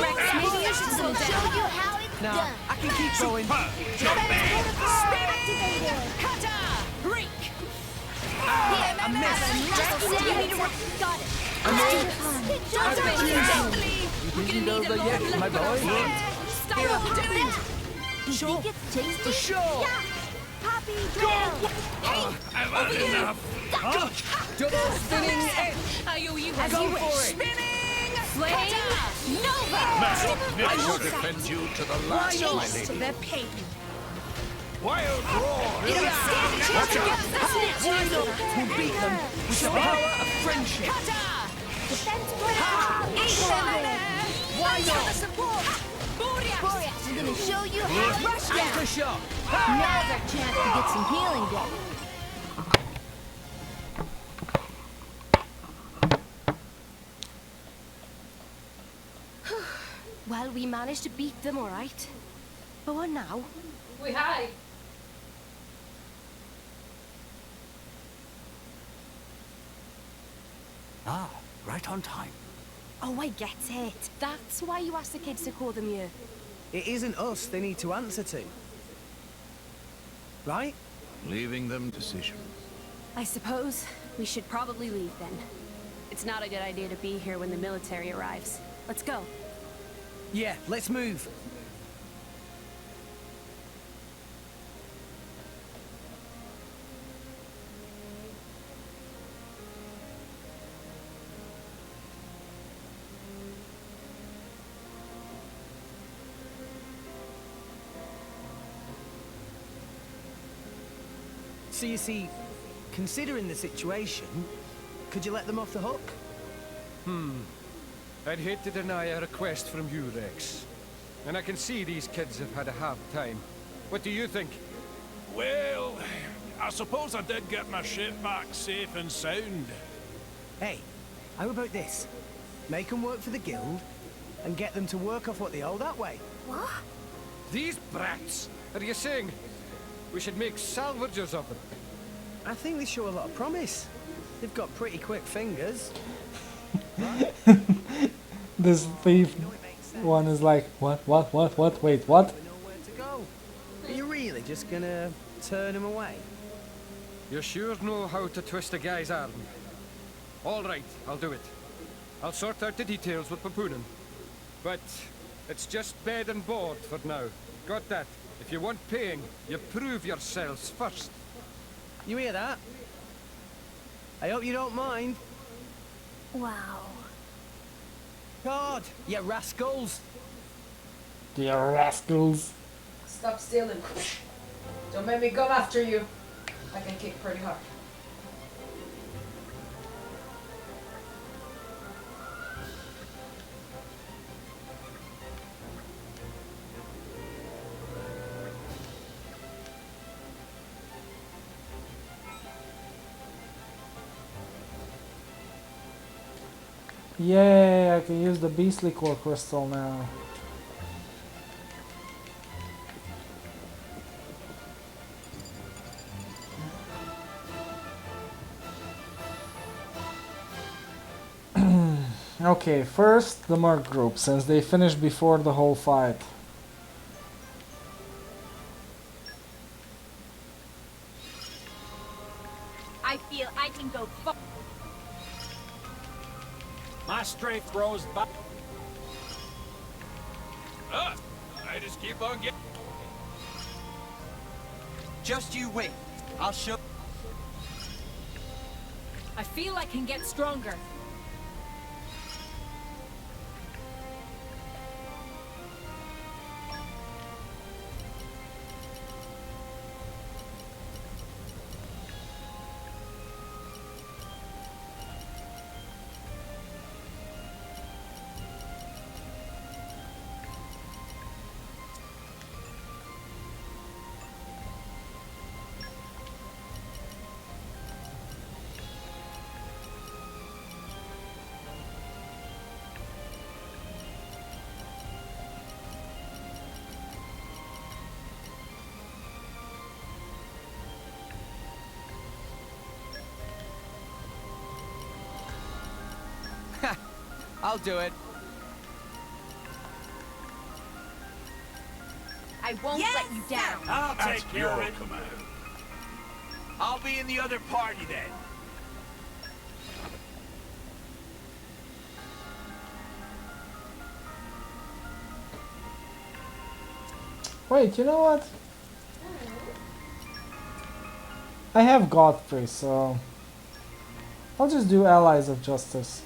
Rex, maybe you should slow Show down! you how it's No, done. I can keep going. Activated. Cutter! Reek! I missed. You need to work. Got it! We're gonna need a lot of my luck on our boy. side. Stop doing it! Do you think it's tasty? For sure. Yeah. Poppy drill. Hey, I've had enough. Double spinning edge. I owe you Go a for it. Spinning! Flame! Nova! I will defend you to the last, my Taste lady. the pain. Wild roar. You don't stand a chance against this snitch! Why not? We'll beat them with the power of friendship. defense protocol. Why not? Support! Boreas! Boreas, I'm gonna show you how. Rush Anchor down! shot. Now's our chance to get some healing done. Well, we managed to beat them, all right. But what now? We hide. Ah, right on time. Oh, I get it. That's why you asked the kids to call them here. It isn't us they need to answer to. Right? Leaving them decision. I suppose we should probably leave then. It's not a good idea to be here when the military arrives. Let's go. Yeah, let's move. So you see, considering the situation, could you let them off the hook? I'd hate to deny a request from you, Rex. And I can see these kids have had a hard time. What do you think? Well, I suppose I did get my ship back safe and sound. Hey, how about this? Make them work for the guild, and get them to work off what they owe that way. What? These brats! Are you saying we should make salvagers of them? I think they show a lot of promise. They've got pretty quick fingers. This thief one is like, what, wait, what? They know where to go. Are you really just gonna turn them away? You sure know how to twist a guy's arm. All right, I'll do it. I'll sort out the details with Papunen. But it's just bed and board for now. Got that? If you want paying, you prove yourselves first. You hear that? I hope you don't mind. Wow. God, you rascals! You rascals. Stop stealing. Don't make me come after you. I can kick pretty hard. Yay, I can use the beastly core crystal now. Okay, first the Merc group, since they finished before the whole fight. I feel I can go far. My strength grows by. I just keep on getting. Just you wait. I'll show. I feel I can get stronger. I'll do it. I won't let you down. I'll That's take care your of it. command. I'll be in the other party then. Wait, you know what? I have Godfrey, so I'll just do Allies of Justice.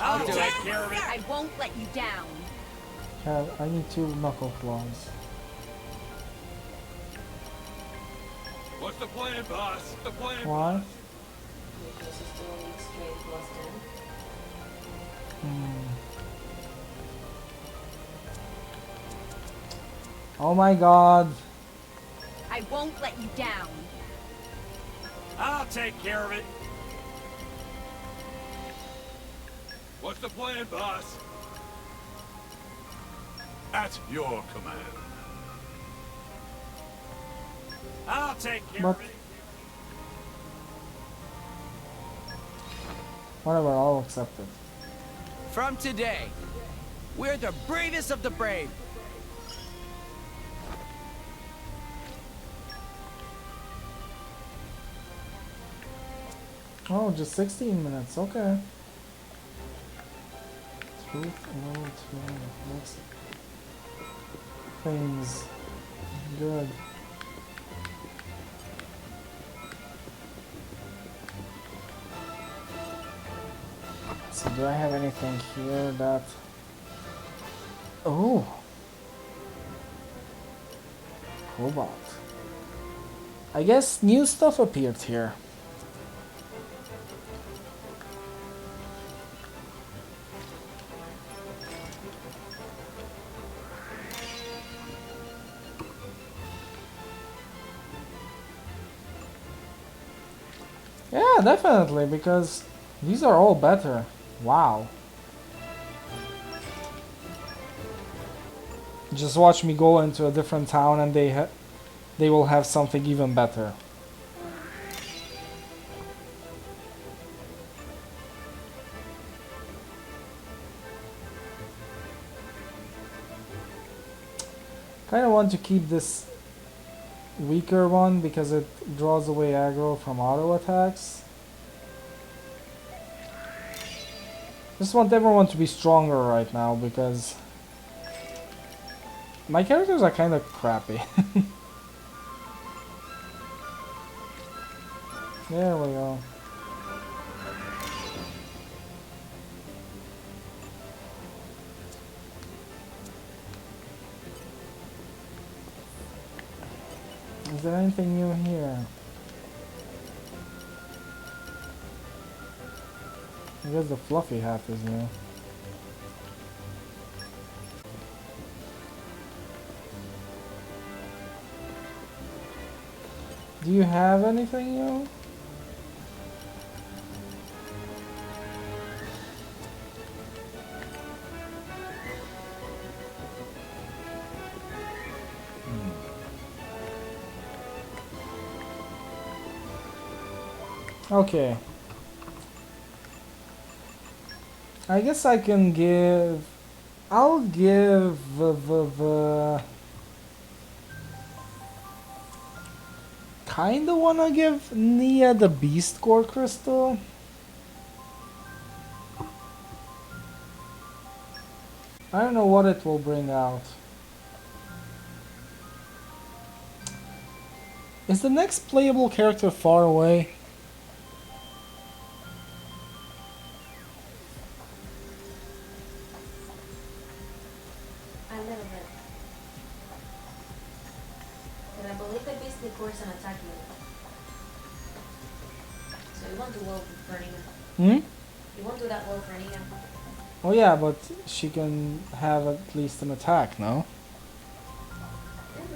I'll do Take it. care of it. I won't let you down. Yeah, I need 2 knuckle claws. What's the plan, boss? The plan. Why? Because you still need strength plus 10. Oh my god. I won't let you down. I'll take care of it. What's the plan, boss? At your command. I'll take care But of it. whatever, I'll accept it. From today, we're the bravest of the brave. Oh, just 16 minutes, okay. Truth, no, to next things. Good. So do I have anything here that... Oh! Cobalt. I guess new stuff appeared here. Yeah, definitely, because these are all better. Wow. Just watch me go into a different town and they will have something even better. Kinda want to keep this weaker one because it draws away aggro from auto attacks. Just want everyone to be stronger right now because my characters are kind of crappy. There we go. Is there anything new here? I guess the fluffy hat is new. Do you have anything new? Okay. I guess I can give... I'll give the kinda wanna give Nia the Beast Core Crystal. I don't know what it will bring out. Is the next playable character far away? A little bit. But I believe the beast records an attack unit. So you won't do well for Nia. Hmm? You won't do that well for Nia. Oh yeah, but she can have at least an attack, no?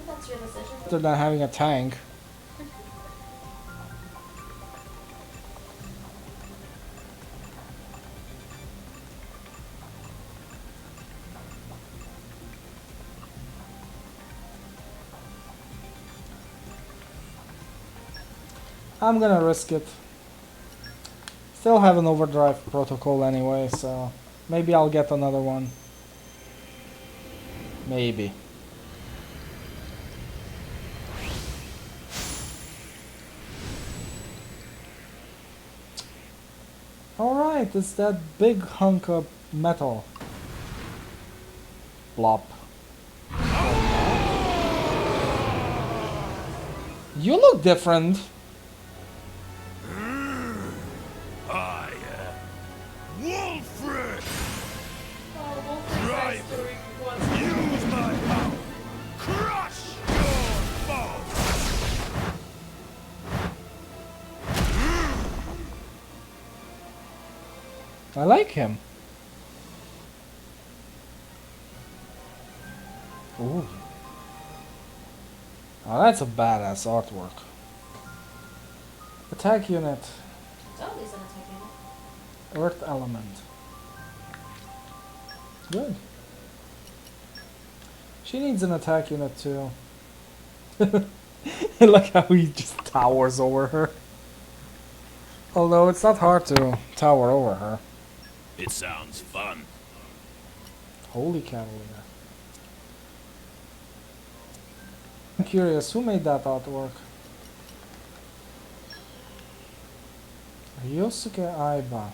That's your decision. Better than having a tank. I'm gonna risk it. Still have an overdrive protocol anyway, so maybe I'll get another one. Maybe. Alright, it's that big hunk of metal. Blop. You look different. I am Wolfred! Drive! Use my power! Crush your foe! I like him. Ooh. Oh, that's a badass artwork. Attack unit. It's always an attack unit. Earth element. Good. She needs an attack unit too. I like how he just towers over her. Although it's not hard to tower over her. It sounds fun. Holy Cavalier. I'm curious, who made that artwork? Yosuke Aiba.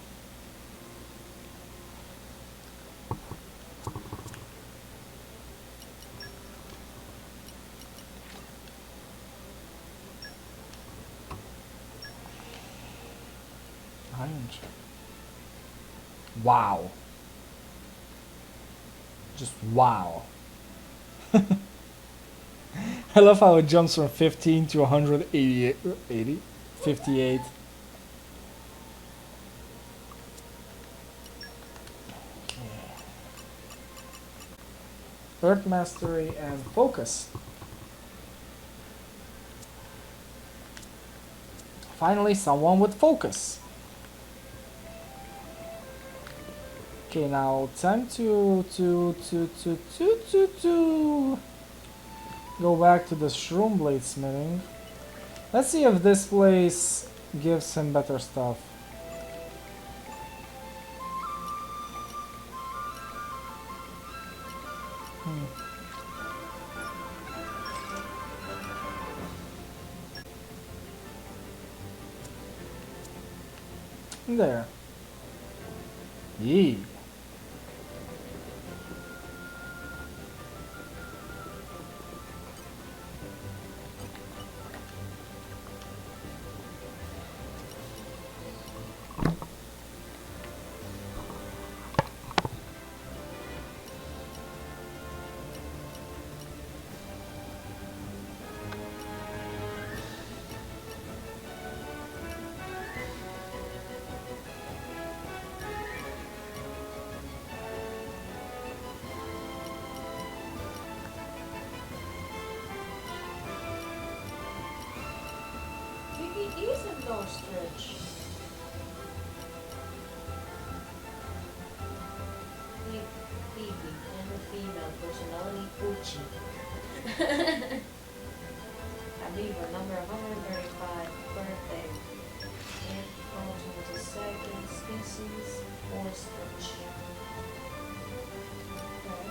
Iron Chip. Wow. Just wow. I love how it jumps from 15 to 188, 58. Okay. Earth Mastery and Focus. Finally, someone with focus. Okay, now time to go back to the Shroomblade smithing. Let's see if this place gives him better stuff. There. Yee. He is an ostrich. Phoebe and her female personality, Uchi. Habiba, number 135, birthday. And promotion to second species, ostrich. Okay.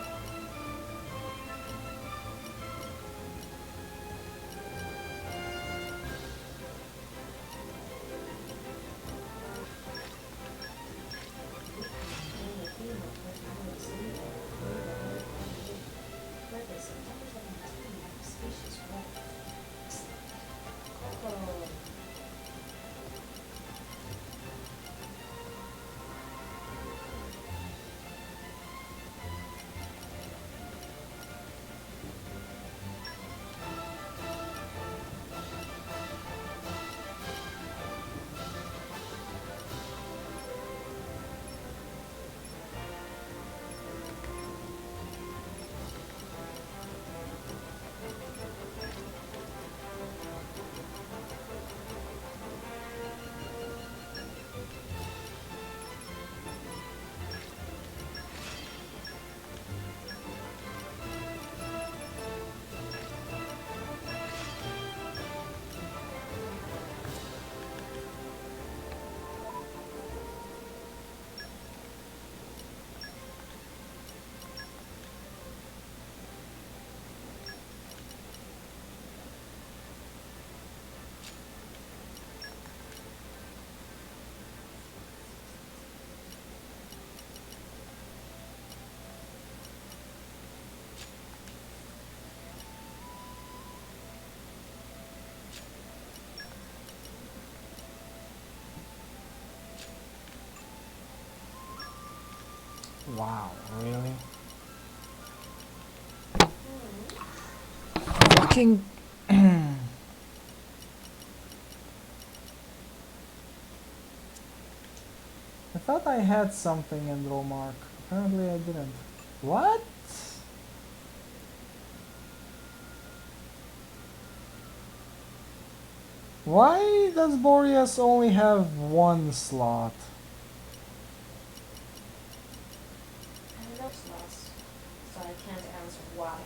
Wow, really? Fucking. I thought I had something in Romark. Apparently I didn't. What? Why does Boreas only have one slot? I don't know, slots, so I can't answer why.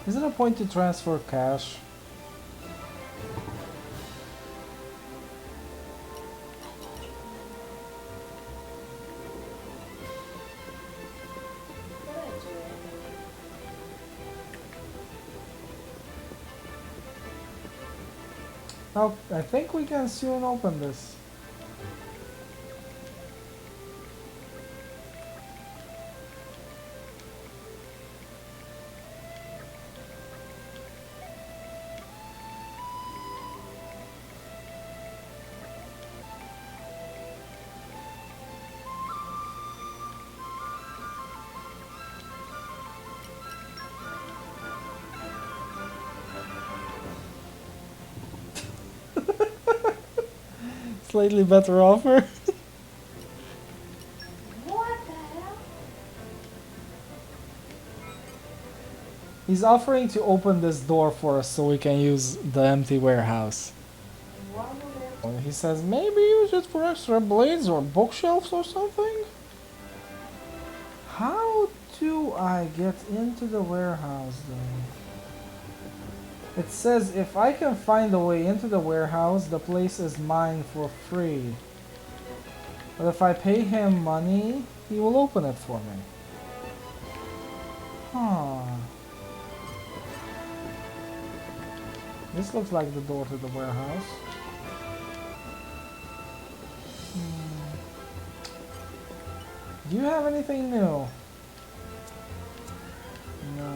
Is there a point to transfer cash? Oh, I think we can soon open this. Slightly better offer. What the hell? He's offering to open this door for us so we can use the empty warehouse. He says maybe use it for extra blades or bookshelves or something? How do I get into the warehouse though? It says if I can find a way into the warehouse, the place is mine for free. But if I pay him money, he will open it for me. Huh. This looks like the door to the warehouse. Do you have anything new? No.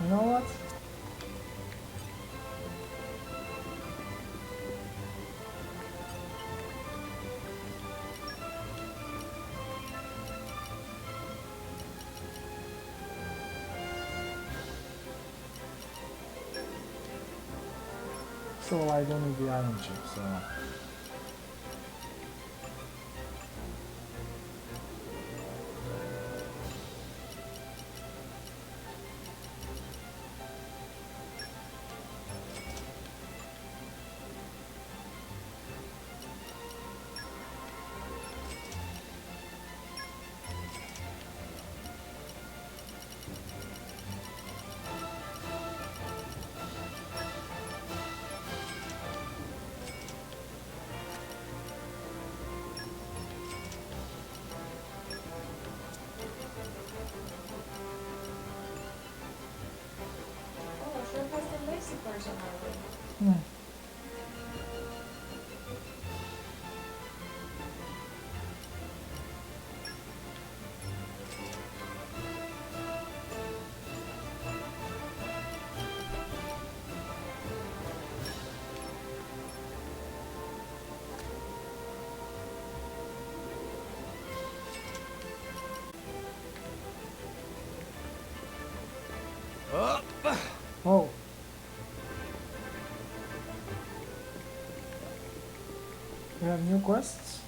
You know what? So I don't need the iron chip, so... We have new quests.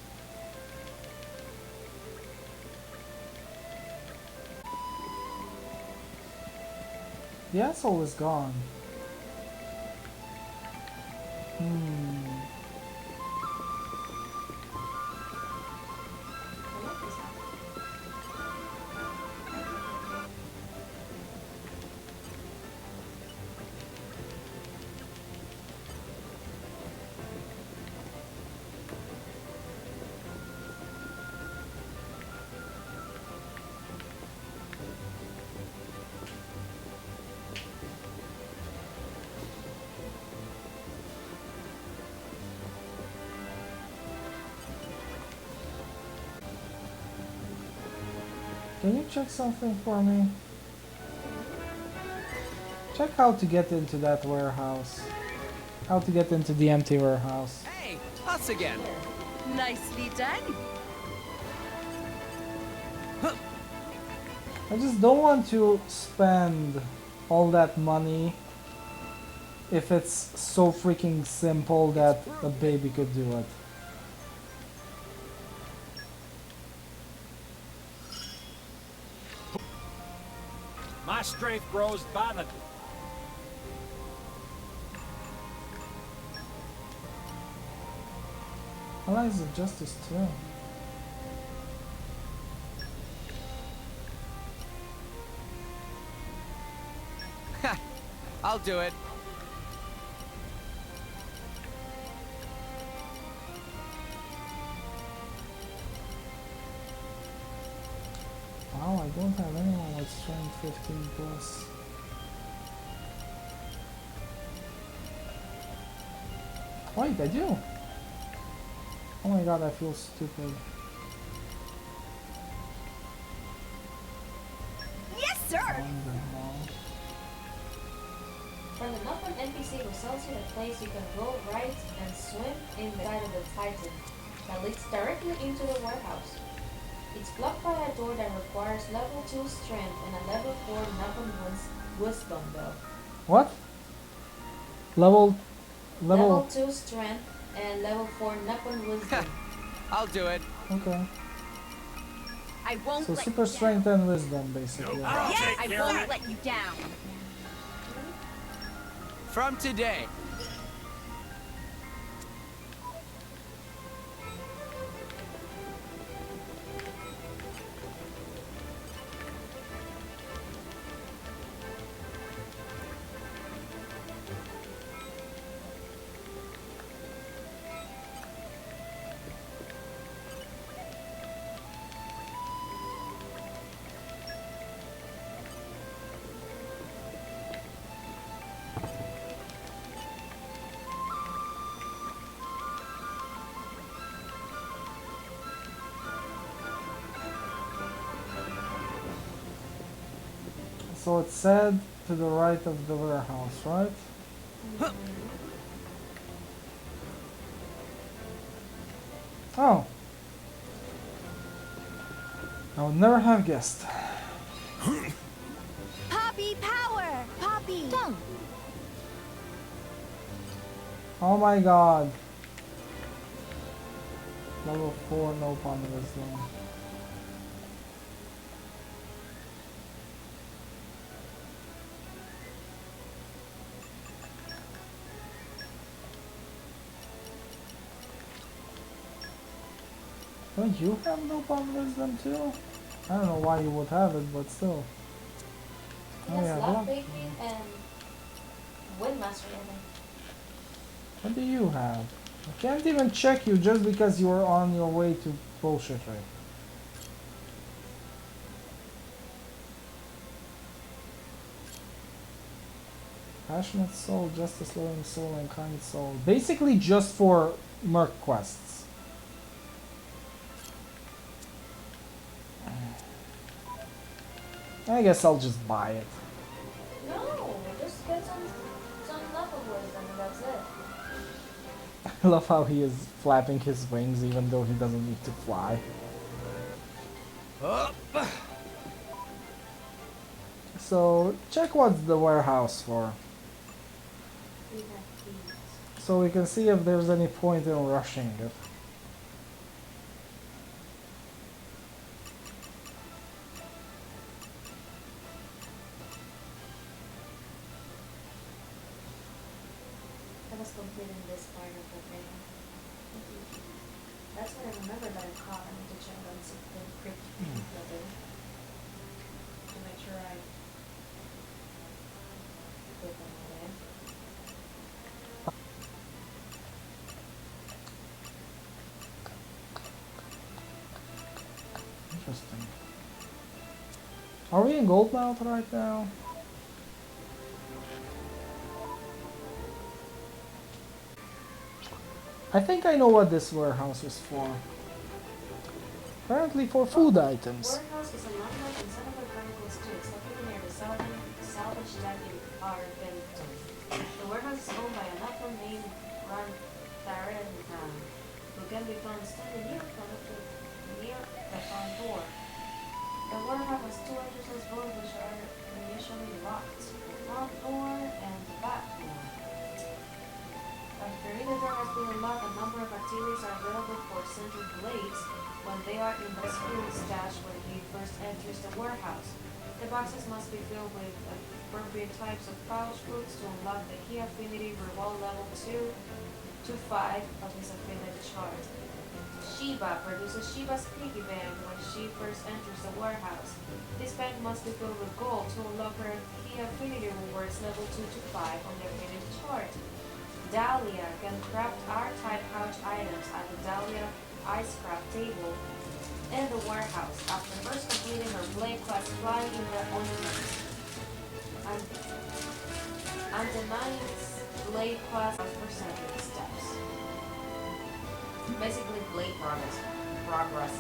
The asshole is gone. Can you check something for me? Check how to get into that warehouse. How to get into the empty warehouse. Hey, us again. Nicely done. I just don't want to spend all that money if it's so freaking simple that a baby could do it. My strength grows by the... Allies of Justice too. I'll do it. Wow, I don't have anyone with strength 15 plus. Wait, I do! Oh my god, I feel stupid. Yes, sir! From the Northern NPC who sells you the place you can go right and swim inside of the Titan that leads directly into the warehouse. It's blocked by a door that requires level 2 strength and a level 4 knuckle wisdom though. What? Level 2 strength and level 4 knuckle wisdom. I'll do it. Okay. I won't So let super you strength and wisdom basically. Yes, I won't let you down. From today. So it's said to the right of the warehouse, right? Oh. I would never have guessed. Poppy power! Poppy! Don't! Oh my god. Level 4, no pun wisdom. Don't you have no pun wisdom too? I don't know why you would have it, but still. He Oh has yeah, lock what? picking and wind mastery, I think. What do you have? I can't even check you just because you were on your way to bullshittery. Passionate soul, justice loving soul, and kind soul. Basically just for Merc quests. I guess I'll just buy it. No, just get some knuckle wisdom and that's it. I love how he is flapping his wings even though he doesn't need to fly. Up. So check what's the warehouse for. We have these. So we can see if there's any point in rushing it. part of the thing. That's what I remember that I caught. I need to check on the crypt letter to make sure I put them all in. Interesting. Are we in Goldmouth right now? I think I know what this warehouse is for. Apparently for food items. Warehouse is a landmark in Xenoblade Chronicles 2. It's located near the southern salvage yard in Arvento. The warehouse is owned by an Upland named Ron Tharen, who can be found standing near the front door. The warehouse has two entrances, both which are initially locked. The front door and the back door. After either door has been unlocked, a number of activities are available for Center Blades when they are in the fuel stash when he first enters the warehouse. The boxes must be filled with appropriate types of pouch fruits to unlock the key affinity revolve level 2 to 5 of his affinity chart. Shiba produces Shiba's piggy bank when she first enters the warehouse. This bank must be filled with gold to unlock her key affinity rewards level 2 to 5 on the affinity chart. Dahlia can craft R-type pouch items at the Dahlia Ice Craft table in the warehouse after first completing her blade class flying in the ointment. And the 9th blade class percentage steps. Basically blade progress.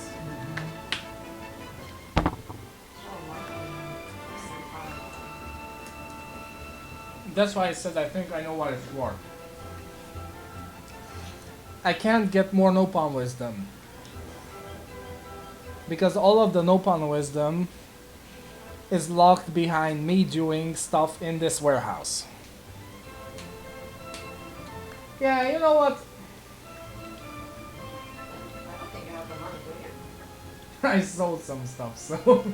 That's why I said I think I know what it's for. I can't get more Nopon wisdom. Because all of the Nopon wisdom is locked behind me doing stuff in this warehouse. Yeah, you know what? I don't think I have the money, do you? I sold some stuff, so...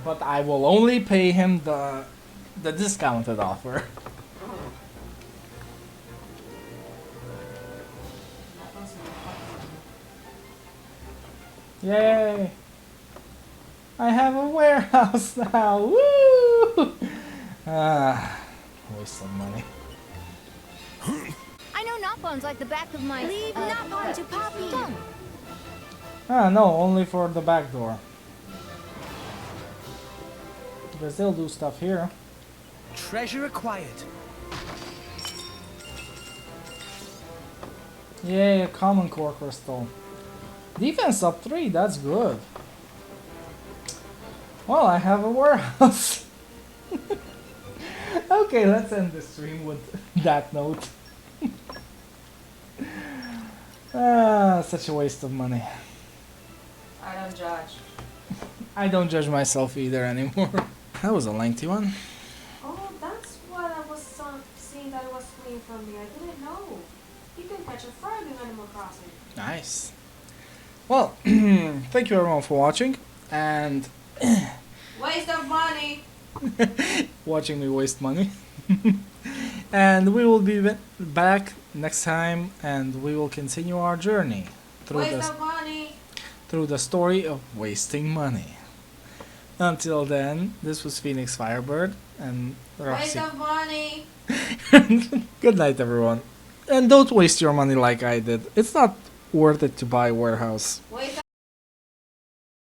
But I will only pay him the discounted offer. Yay! I have a warehouse now! Woo! Waste of money. I know Nopons like the back of my... Leave Nopon to Poppy! No, only for the back door. Because they'll do stuff here. Treasure acquired. Yay, a common core crystal. Defense up 3, that's good. Well, I have a warehouse. Okay, let's end the stream with that note. Such a waste of money. I don't judge. I don't judge myself either anymore. That was a lengthy one. Oh, that's what I was seeing that it was fleeing from me. I didn't know. You can catch a frog in Animal Crossing. Nice. Well, thank you everyone for watching, and Waste of money! watching me waste money. And we will be back next time, and we will continue our journey through through the story of wasting money. Until then, this was Phoenix Firebird and Roxy. Waste of money! Good night, everyone. And don't waste your money like I did. It's not worth it to buy a warehouse. Waste